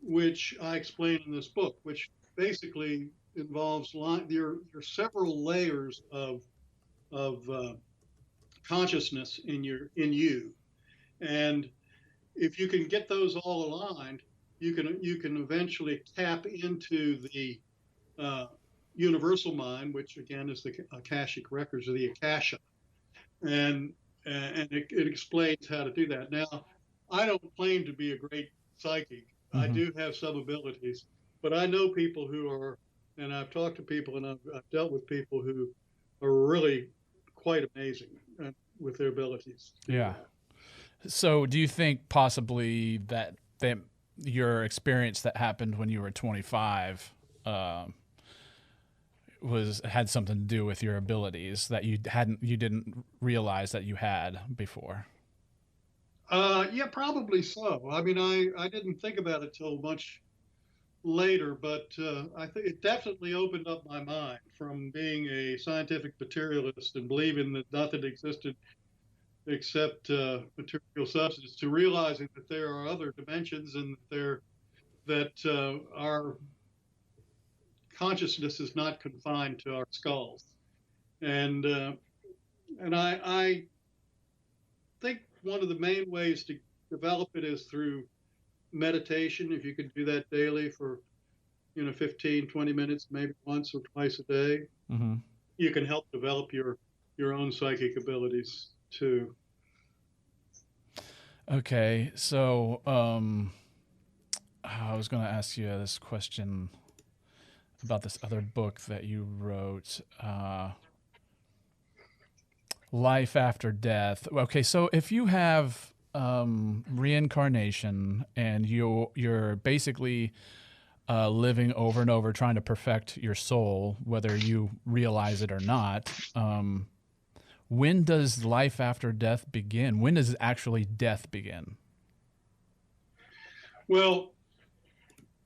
which I explain in this book, which basically involves your several layers of consciousness in you, and if you can get those all aligned, you can eventually tap into the universal mind, which again is the Akashic Records, or the Akasha, and it explains how to do that. Now, I don't claim to be a great psychic. Mm-hmm. I do have some abilities, but I know people who are, and I've talked to people, and I've dealt with people who are really quite amazing with their abilities. Yeah. So do you think possibly that your experience that happened when you were 25 had something to do with your abilities that you didn't realize that you had before? Yeah, probably so. I mean, I didn't think about it till much later, but I think it definitely opened up my mind from being a scientific materialist and believing that nothing existed except material substance, to realizing that there are other dimensions and that our consciousness is not confined to our skulls. And I think one of the main ways to develop it is through meditation. If you can do that daily for 15, 20 minutes, maybe once or twice a day, mm-hmm. you can help develop your own psychic abilities too. Okay, so I was going to ask you this question about this other book that you wrote, Life After Death. Okay, so if you have reincarnation and you're basically living over and over trying to perfect your soul, whether you realize it or not, when does life after death begin? When does actually death begin? Well,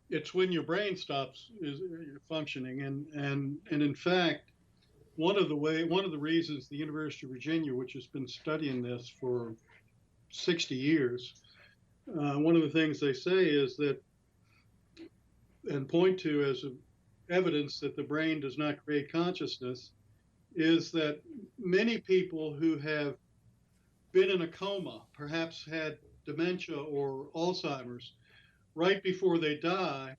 it's when your brain stops functioning, and in fact, one of the reasons the University of Virginia, which has been studying this for 60 years, one of the things they say is that, and point to as evidence that the brain does not create consciousness, is that many people who have been in a coma, perhaps had dementia or Alzheimer's, right before they die,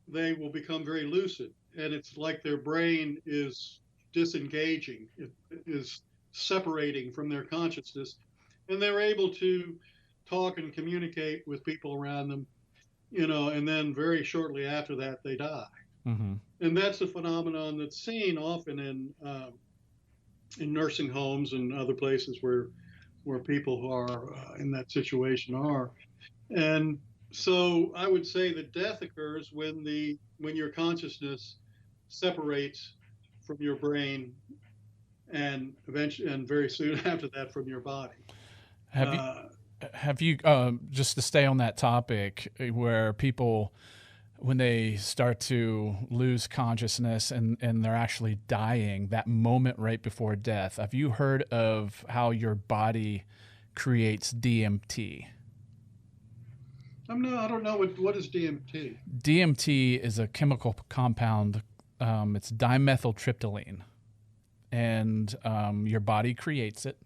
they will become very lucid. And it's like their brain is disengaging, it is separating from their consciousness. And they're able to talk and communicate with people around them, and then very shortly after that, they die. Mm-hmm. And that's a phenomenon that's seen often in nursing homes and other places where people who are in that situation are. And so I would say that death occurs when your consciousness separates from your brain, and eventually, and very soon after that, from your body. Have you just to stay on that topic, where people, when they start to lose consciousness and they're actually dying, that moment right before death, have you heard of how your body creates DMT? I don't know what is DMT. DMT is a chemical compound. It's dimethyltryptamine, and your body creates it.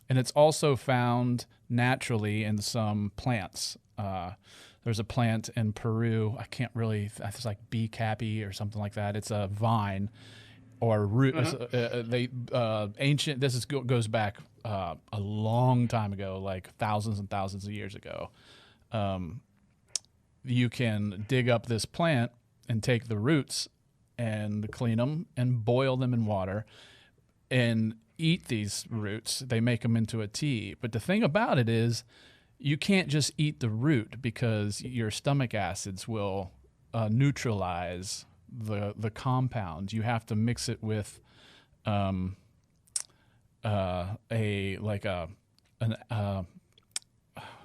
And it's also found naturally in some plants. There's a plant in Peru. I can't really. It's like bee cappy or something like that. It's a vine or root. Ancient. This goes back a long time ago, like thousands and thousands of years ago. You can dig up this plant and take the roots and clean them and boil them in water and eat these roots. They make them into a tea. But the thing about it is, you can't just eat the root, because your stomach acids will neutralize the compound. You have to mix it with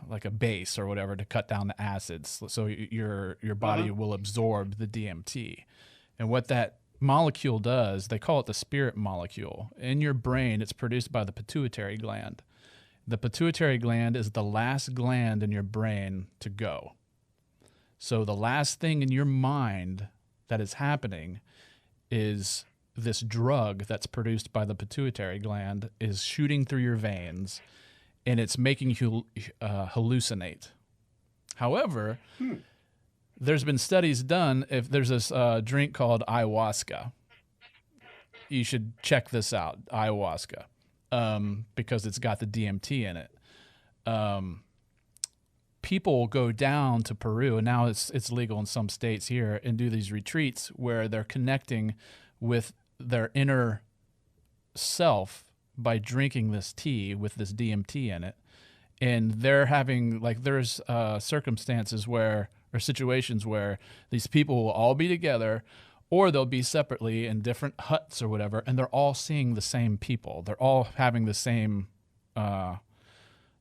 like a base or whatever to cut down the acids, so your body will absorb the DMT. And what that molecule does, they call it the spirit molecule. In your brain, it's produced by the pituitary gland. The pituitary gland is the last gland in your brain to go. So the last thing in your mind that is happening is this drug that's produced by the pituitary gland is shooting through your veins, and it's making you hallucinate. However, there's been studies done. If there's this drink called ayahuasca, you should check this out, ayahuasca, because it's got the DMT in it. People go down to Peru, and now it's legal in some states here, and do these retreats where they're connecting with their inner self by drinking this tea with this DMT in it. And they're having, like, there's circumstances where, or situations where these people will all be together, or they'll be separately in different huts or whatever, and they're all seeing the same people. They're all having the same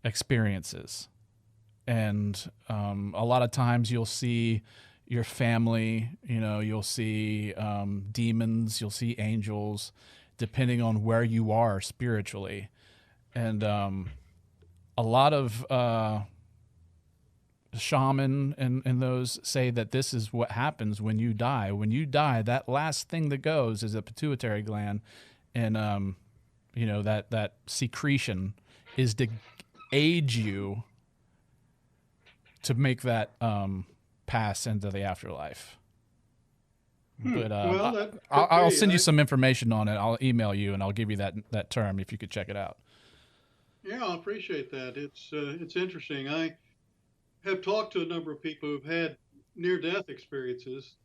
experiences. And a lot of times you'll see your family, you'll see demons, you'll see angels, depending on where you are spiritually. And a lot of shaman and those say that this is what happens when you die. When you die, that last thing that goes is the pituitary gland, and that secretion is to aid you to make that pass into the afterlife. But I'll send you some information on it. I'll email you, and I'll give you that term if you could check it out. Yeah, I appreciate that. It's interesting. I have talked to a number of people who've had near-death experiences.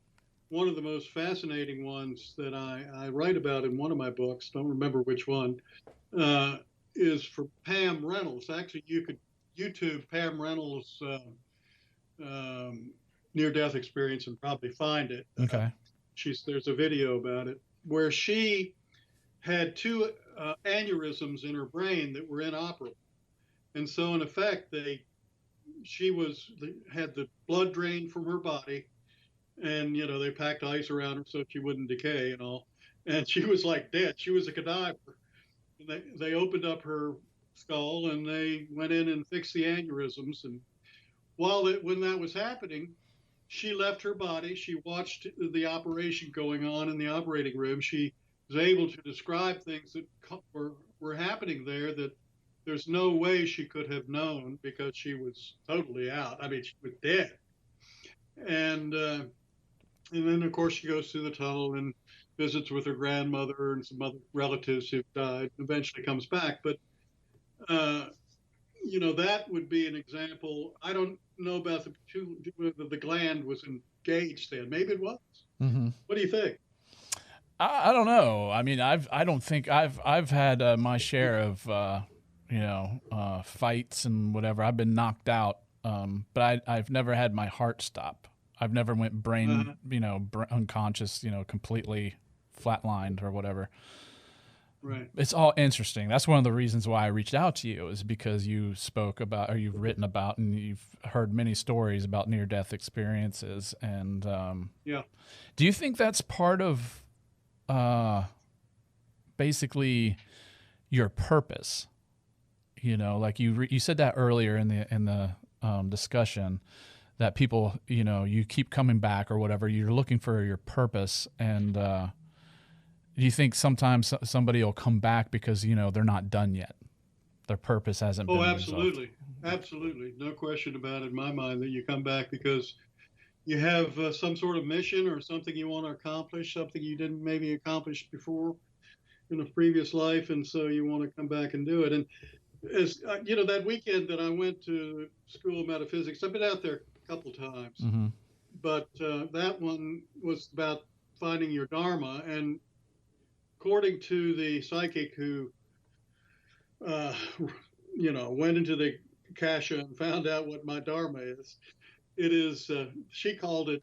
One of the most fascinating ones that I write about in one of my books, don't remember which one, is for Pam Reynolds. Actually, you could YouTube Pam Reynolds' near-death experience and probably find it. Okay. There's a video about it where she had two aneurysms in her brain that were inoperable, and so in effect she had the blood drained from her body, and they packed ice around her so she wouldn't decay and all, and she was like dead. She was a cadaver. And they opened up her skull and they went in and fixed the aneurysms. And when that was happening, she left her body. She watched the operation going on in the operating room. She was able to describe things that were happening there that there's no way she could have known because she was totally out. I mean, she was dead. And then, of course, she goes through the tunnel and visits with her grandmother and some other relatives who've died, and eventually comes back. But, that would be an example. I don't know about the gland was engaged then. Maybe it was. Mm-hmm. What do you think? I don't know. I mean, I don't think I've had my share of fights and whatever. I've been knocked out, but I've never had my heart stop. I've never went brain, unconscious, completely flatlined or whatever. Right. It's all interesting. That's one of the reasons why I reached out to you, is because you spoke about, or you've written about, and you've heard many stories about near-death experiences. And yeah, do you think that's part of basically your purpose? Like you said that earlier in the discussion, that people, you keep coming back or whatever, you're looking for your purpose. And do you think sometimes somebody will come back because, they're not done yet? Their purpose hasn't been absolutely. resolved. Absolutely. No question about it in my mind that you come back because you have some sort of mission or something you want to accomplish, something you didn't maybe accomplish before in a previous life. And so you want to come back and do it. And as that weekend that I went to School of Metaphysics, I've been out there a couple times, Mm-hmm. but that one was about finding your Dharma. And according to the psychic who, went into the Akasha and found out what my Dharma is, it is, she called it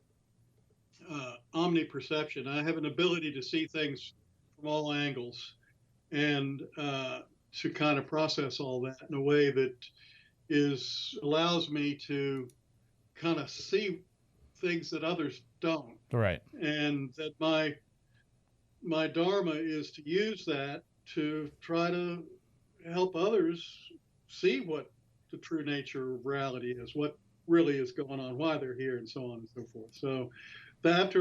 omniperception. I have an ability to see things from all angles and to kind of process all that in a way that allows me to kind of see things that others don't. Right. And that my Dharma is to use that to try to help others see what the true nature of reality is, what really is going on, why they're here, and so on and so forth. So that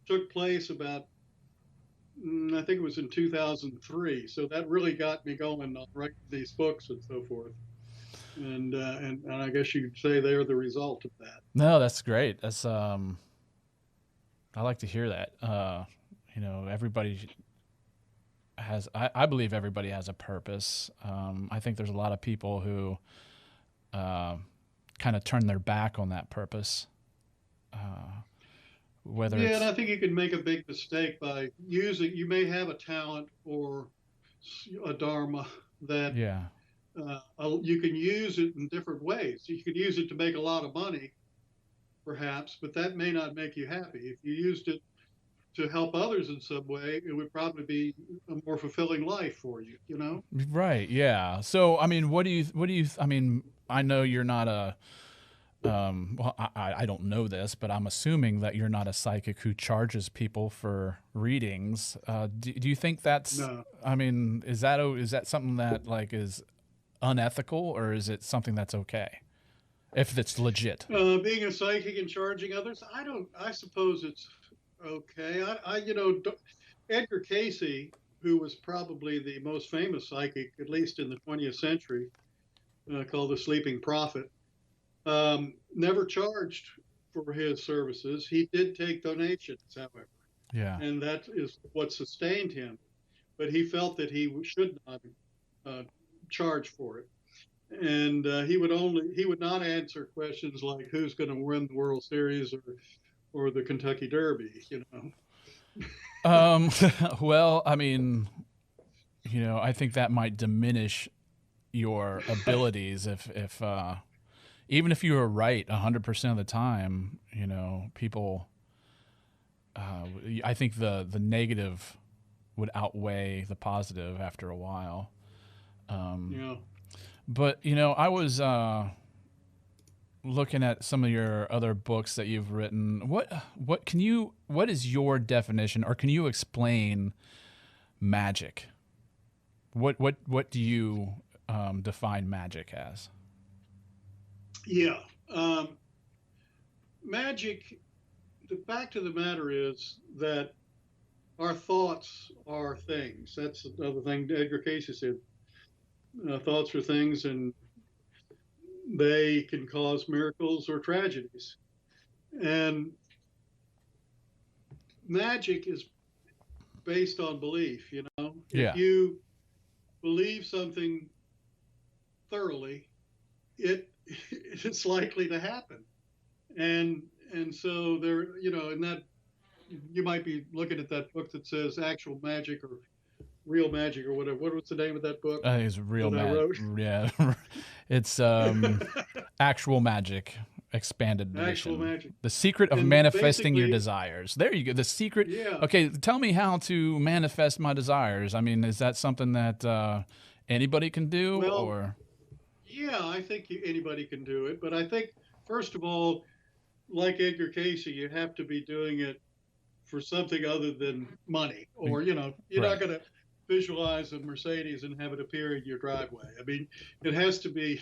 took place about, I think it was in 2003. So that really got me going on writing these books and so forth. And I guess you could say they're the result of that. No, that's great. That's I like to hear that. Everybody has. I believe everybody has a purpose. I think there's a lot of people who kind of turn their back on that purpose. And I think you can make a big mistake by using. You may have a talent or a Dharma that you can use it in different ways. You could use it to make a lot of money, perhaps, but that may not make you happy. If you used it to help others in some way, it would probably be a more fulfilling life for you, Right. Yeah. So, I mean, I mean, I know you're not a, well, I don't know this, but I'm assuming that you're not a psychic who charges people for readings. Do you think that's, No. I mean, is that something that is unethical, or is it something that's okay if it's legit? Being a psychic and charging others, I suppose it's okay. Edgar Cayce, who was probably the most famous psychic, at least in the 20th century, called the Sleeping Prophet, never charged for his services. He did take donations, however. Yeah. And that is what sustained him. But he felt that he should not charge for it. And he would not answer questions like who's going to win the World Series or the Kentucky Derby, Well, I mean, I think that might diminish your abilities if even if you were right 100% of the time, people, I think the negative would outweigh the positive after a while. Yeah. But, I was, looking at some of your other books that you've written, what is your definition, or can you explain magic? What do you define magic as? Yeah. Magic, the fact of the matter is that our thoughts are things. That's another thing Edgar Cayce said. Thoughts are things, and they can cause miracles or tragedies. And magic is based on belief, you know. Yeah. If you believe something thoroughly, it's likely to happen. And so there, you know, and that you might be looking at that book that says actual magic or real magic or whatever. What was the name of that book? I think it's real magic. Yeah, it's actual magic. Expanded edition. Actual magic. The secret of manifesting your desires. There you go. The secret. Yeah. Okay, tell me how to manifest my desires. I mean, is that something that anybody can do? Well, or? Yeah, I think anybody can do it. But I think, first of all, like Edgar Cayce, you have to be doing it for something other than money. Or, you know, you're not going to visualize a Mercedes and have it appear in your driveway. I mean, it has to be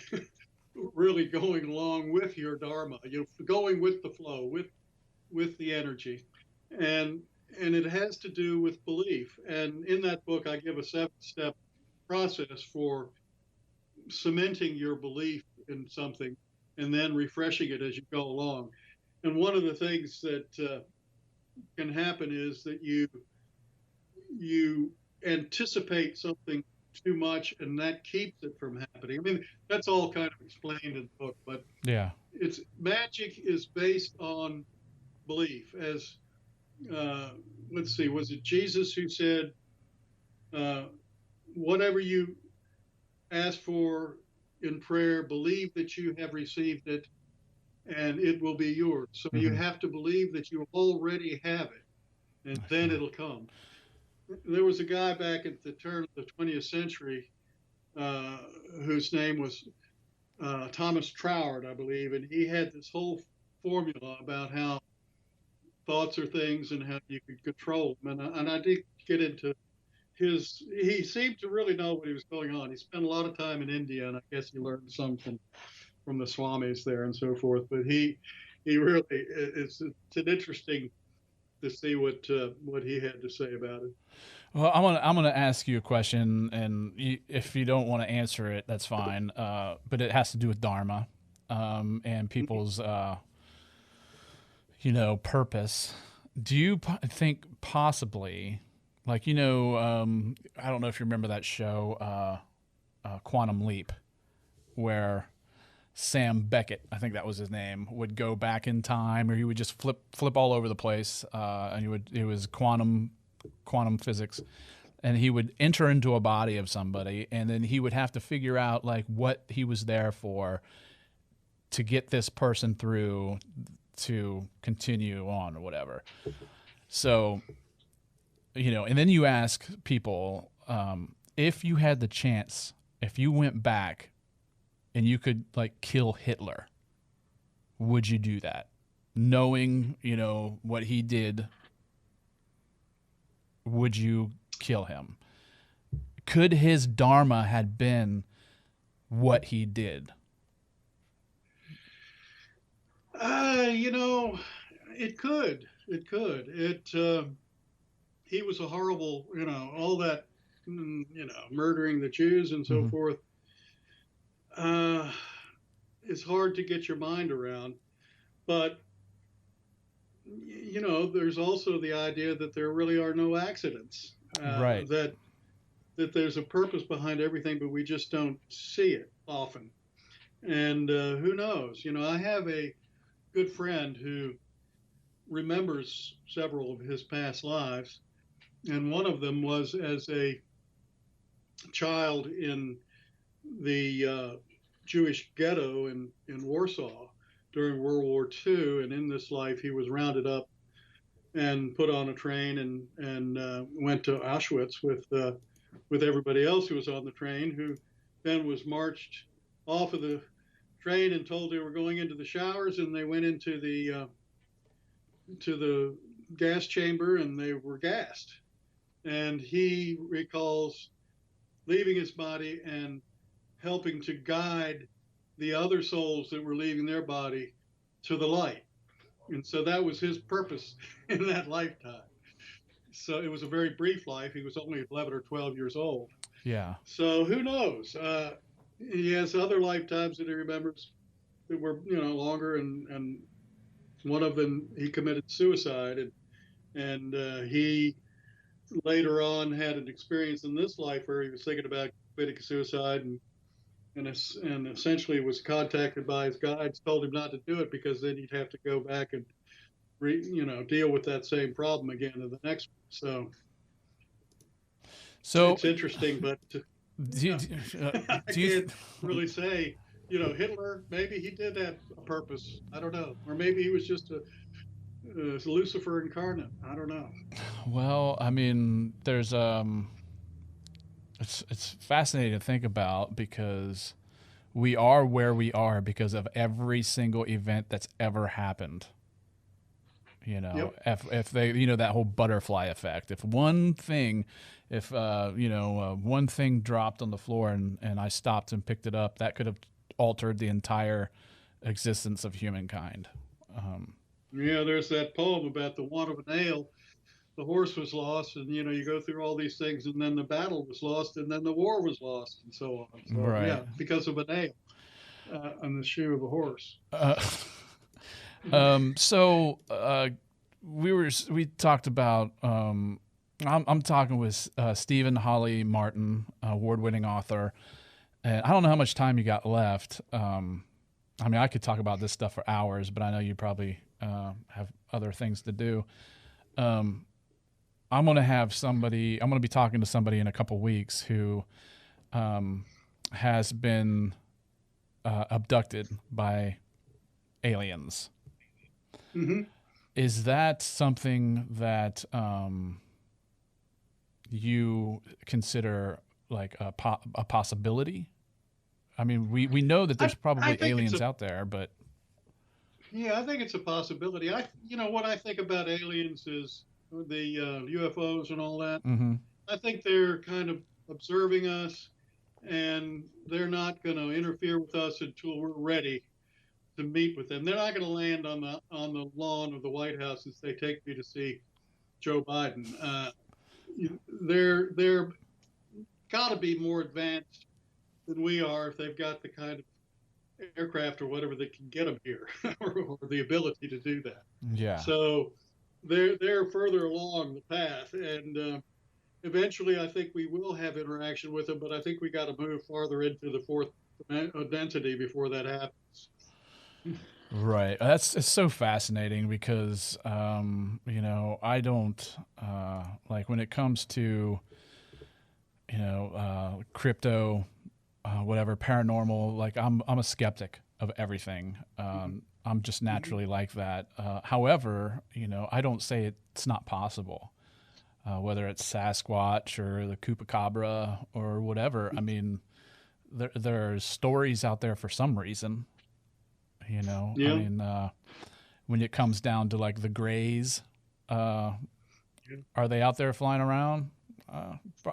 really going along with your dharma, you know, going with the flow, with the energy, and it has to do with belief. And in that book, I give a 7-step process for cementing your belief in something and then refreshing it as you go along. And one of the things that can happen is that you anticipate something too much, and that keeps it from happening. I mean, that's all kind of explained in the book, but yeah, it's magic is based on belief. As let's see, was it Jesus who said, "Whatever you ask for in prayer, believe that you have received it, and it will be yours." So you have to believe that you already have it, and then it'll come. There was a guy back at the turn of the 20th century whose name was Thomas Troward, I believe, and he had this whole formula about how thoughts are things and how you could control them. And I did get into he seemed to really know what he was going on. He spent a lot of time in India, and I guess he learned some from the swamis there and so forth. But he really, it's an interesting to see what he had to say about it. Well, I'm gonna ask you a question, and if you don't want to answer it, that's fine. But it has to do with Dharma, and people's, purpose. Do you think possibly, like, I don't know if you remember that show, Quantum Leap, where Sam Beckett, I think that was his name, would go back in time, or he would just flip all over the place, and it was quantum physics, and he would enter into a body of somebody, and then he would have to figure out like what he was there for to get this person through to continue on or whatever. So, and then you ask people, if you had the chance, if you went back and you could like kill Hitler, would you do that? Knowing, what he did, would you kill him? Could his dharma had been what he did? It could. He was a horrible, all that, murdering the Jews and so forth. It's hard to get your mind around, but there's also the idea that there really are no accidents, right? That there's a purpose behind everything, but we just don't see it often. And who knows? I have a good friend who remembers several of his past lives, and one of them was as a child in the Jewish ghetto in Warsaw during World War II, and in this life he was rounded up and put on a train and went to Auschwitz with everybody else who was on the train, who then was marched off of the trained and told they were going into the showers, and they went into the to the gas chamber, and they were gassed. And he recalls leaving his body and helping to guide the other souls that were leaving their body to the light. And so that was his purpose in that lifetime. So it was a very brief life. He was only 11 or 12 years old. Yeah. So who knows? He has other lifetimes that he remembers that were, longer, and one of them he committed suicide, and he later on had an experience in this life where he was thinking about committing suicide, and essentially was contacted by his guides, told him not to do it because then he'd have to go back and deal with that same problem again in the next one. So it's interesting, but I can't really say. Hitler, maybe he did have a purpose. I don't know. Or maybe he was just a Lucifer incarnate. I don't know. Well, I mean, there's it's fascinating to think about, because we are where we are because of every single event that's ever happened. Yep. If they, that whole butterfly effect. If one thing dropped on the floor and I stopped and picked it up, that could have altered the entire existence of humankind. Yeah, there's that poem about the want of a nail. The horse was lost, and you go through all these things, and then the battle was lost, and then the war was lost, and so on. So, right. Yeah, because of a nail on the shoe of a horse. We talked about. I'm talking with Stephen Hawley Martin, award-winning author, and I don't know how much time you got left. I mean, I could talk about this stuff for hours, but I know you probably have other things to do. I'm going to be talking to somebody in a couple weeks who has been abducted by aliens. Mm-hmm. Is that something that you consider like a possibility? I mean, we know that there's probably aliens out there, but yeah, I think it's a possibility. What I think about aliens is the UFOs and all that. Mm-hmm. I think they're kind of observing us, and they're not going to interfere with us until we're ready to meet with them. They're not going to land on the lawn of the White House as they take me to see Joe Biden. They're got to be more advanced than we are if they've got the kind of aircraft or whatever that can get them here, or the ability to do that. Yeah. So they're further along the path, and eventually I think we will have interaction with them, but I think we got to move farther into the fourth identity before that happens. Right. It's so fascinating because, I don't, like when it comes to, crypto, whatever, paranormal, like I'm a skeptic of everything. I'm just naturally like that. However, I don't say it's not possible, whether it's Sasquatch or the Chupacabra or whatever. I mean, there's stories out there for some reason. Yeah. I mean, when it comes down to like the Greys, are they out there flying around?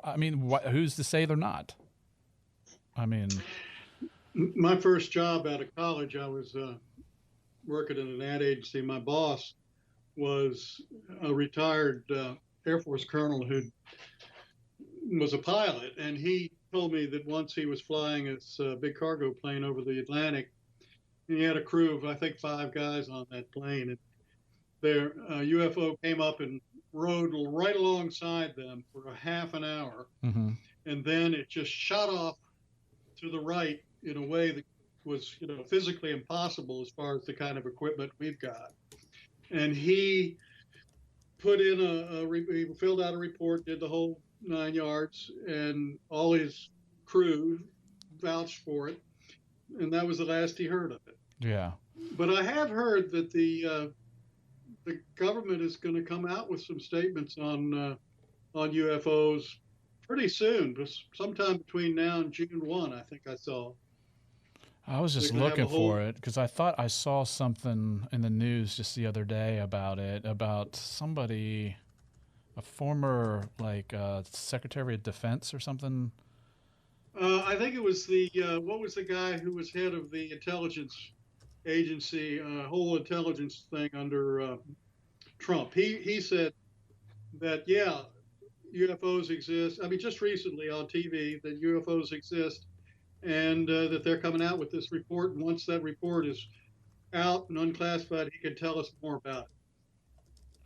I mean, who's to say they're not? I mean, my first job out of college, I was working in an ad agency. My boss was a retired Air Force colonel who was a pilot, and he told me that once he was flying his big cargo plane over the Atlantic, and he had a crew of, I think, 5 guys on that plane, and their UFO came up and rode right alongside them for a half an hour, mm-hmm. and then it just shot off to the right in a way that was, physically impossible as far as the kind of equipment we've got. And he put in he filled out a report, did the whole 9 yards, and all his crew vouched for it, and that was the last he heard of it. Yeah. But I have heard that the government is going to come out with some statements on UFOs pretty soon, sometime between now and June 1, I think I saw. I was just They're gonna have looking a whole. for it because I thought I saw something in the news just the other day about it, about somebody, a former like Secretary of Defense or something. I think it was what was the guy who was head of the intelligence agency, whole intelligence thing under Trump. He said that yeah, UFOs exist. I mean, just recently on TV that UFOs exist, and that they're coming out with this report. And once that report is out and unclassified, he can tell us more about it.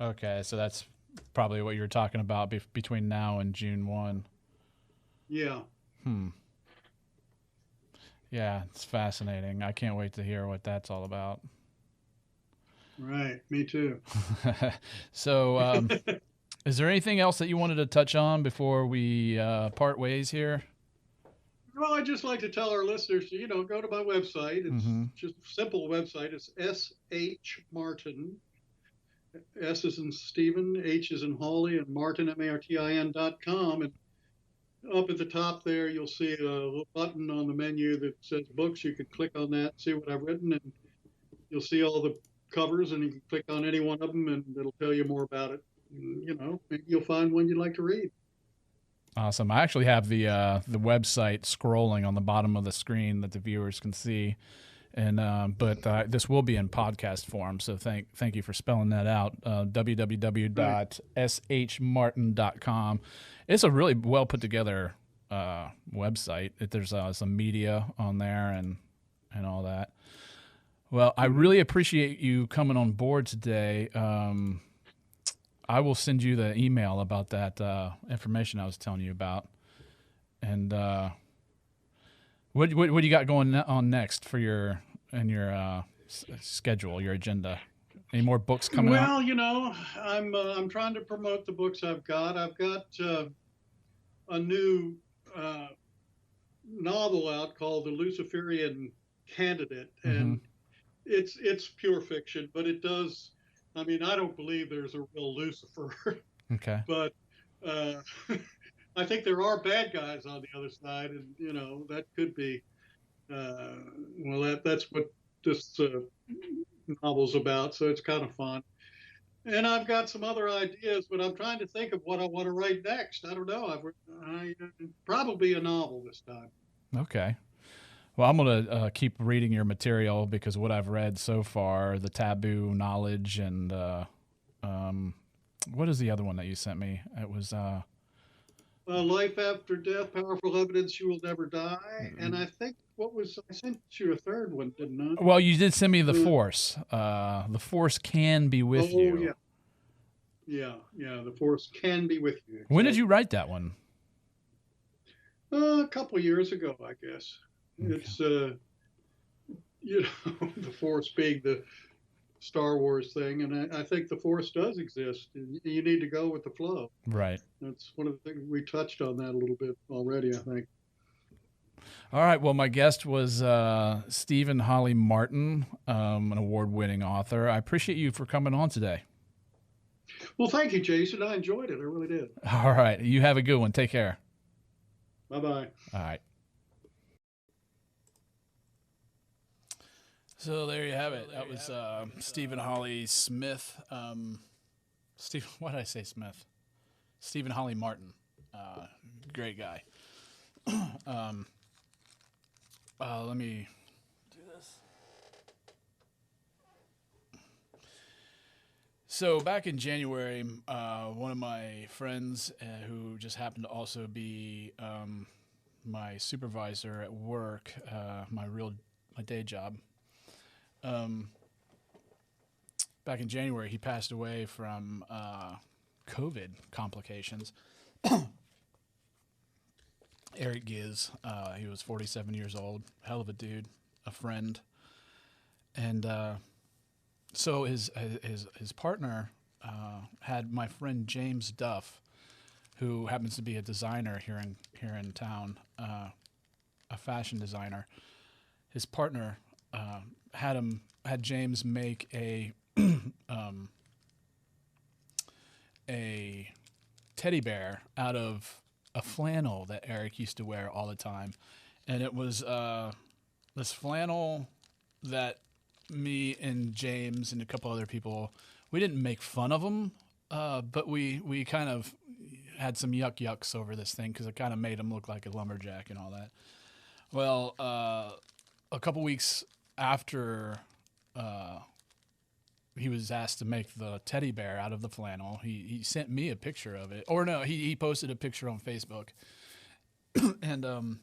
Okay, so that's probably what you were talking about between now and June 1. Yeah. Hmm. Yeah, it's fascinating. I can't wait to hear what that's all about. Right. Me too. So, is there anything else that you wanted to touch on before we part ways here? Well, I'd just like to tell our listeners, go to my website. It's Mm-hmm. just a simple website. It's S.H. Martin. S is in Stephen, H is in Hawley, and Martin, MARTIN.com. And up at the top there, you'll see a little button on the menu that says books. You can click on that, see what I've written, and you'll see all the covers, and you can click on any one of them, and it'll tell you more about it. And, maybe you'll find one you'd like to read. Awesome. I actually have the website scrolling on the bottom of the screen that the viewers can see, and but this will be in podcast form. So thank you for spelling that out. www.shmartin.com. It's a really well put together website. There's some media on there and all that. Well, I really appreciate you coming on board today. I will send you the email about that information I was telling you about. And what do you got going on next for your schedule, your agenda? Any more books coming out? Well, I'm trying to promote the books I've got. I've got a new novel out called The Luciferian Candidate, and it's pure fiction, but it does. I mean, I don't believe there's a real Lucifer, Okay. but I think there are bad guys on the other side, and that could be. That's what this novel's about, so it's kind of fun. And I've got some other ideas, but I'm trying to think of what I want to write next. I don't know. I probably a novel this time. Okay. Well, I'm going to keep reading your material because what I've read so far, the Taboo Knowledge, and what is the other one that you sent me? It was Life After Death, Powerful Evidence You Will Never Die. And I think I sent you a third one, didn't I? Well, you did send me The Force. The Force can be with you. Oh, yeah. Yeah, The Force can be with you. When did you write that one? A couple of years ago, I guess. Okay. It's, the Force being the Star Wars thing, and I think the Force does exist. You need to go with the flow. Right. That's one of the things we touched on that a little bit already, I think. All right. Well, my guest was Stephen Hawley Martin, an award-winning author. I appreciate you for coming on today. Well, thank you, Jason. I enjoyed it. I really did. All right. You have a good one. Take care. Bye-bye. All right. So there you have it. That was Stephen Hawley Smith. Why did I say Smith? Stephen Hawley Martin. Great guy. Let me do this. So back in January, one of my friends who just happened to also be my supervisor at work, my day job, back in January, he passed away from COVID complications. Eric Giz, he was 47 years old, hell of a dude, a friend, and so his partner had my friend James Duff, who happens to be a designer here in town, a fashion designer. His partner had James make a teddy bear out of a flannel that Eric used to wear all the time, and it was this flannel that me and James and a couple other people, we didn't make fun of him, but we kind of had some yucks over this thing because it kind of made him look like a lumberjack and all that. Well, a couple weeks after he was asked to make the teddy bear out of the flannel, he sent me a picture of it. Or no, he posted a picture on Facebook. And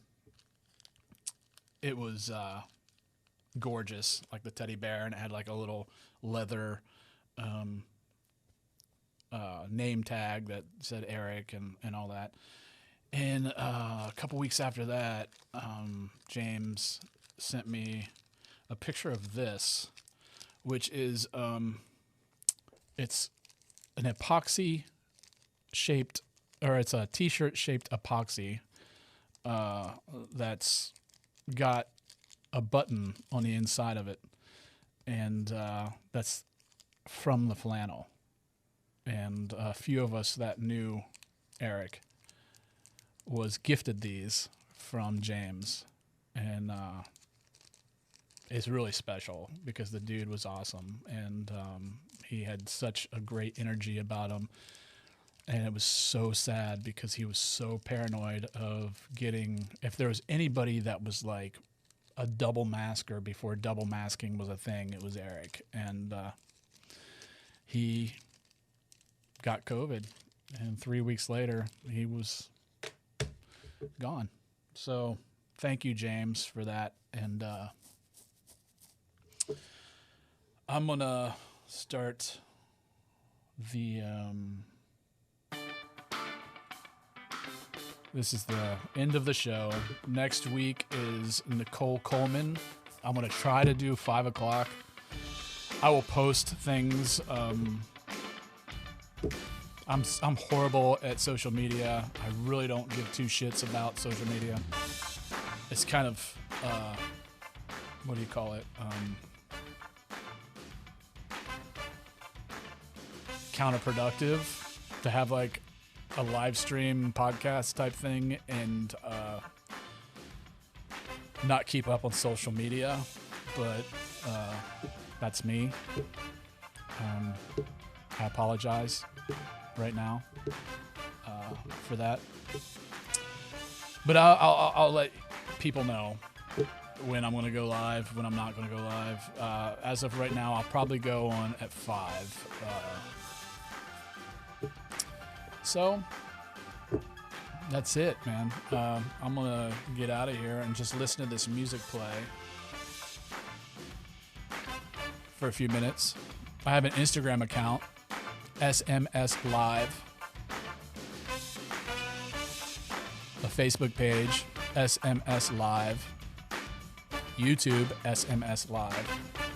it was gorgeous, like the teddy bear, and it had like a little leather name tag that said Eric and all that. And a couple weeks after that, James sent me a picture of this, which is it's an epoxy shaped, or it's a t-shirt shaped epoxy that's got a button on the inside of it, and that's from the flannel. And a few of us that knew Eric was gifted these from James, and it's really special because the dude was awesome, and he had such a great energy about him. And it was so sad because he was so paranoid of getting, if there was anybody that was like a double masker before double masking was a thing, it was Eric. And he got COVID, and 3 weeks later, he was gone. So thank you, James, for that. And I'm going to start the... This is the end of the show. Next week is Nicole Coleman. I'm going to try to do 5 o'clock. I will post things. I'm horrible at social media. I really don't give two shits about social media. It's kind of, what do you call it? Counterproductive to have like a live stream podcast type thing and not keep up on social media, but that's me. I apologize right now for that, but I'll let people know when I'm going to go live, when I'm not going to go live. As of right now, I'll probably go on at 5. So that's it, man. I'm going to get out of here and just listen to this music play for a few minutes. I have an Instagram account, SMS Live. A Facebook page, SMS Live. YouTube, SMS Live.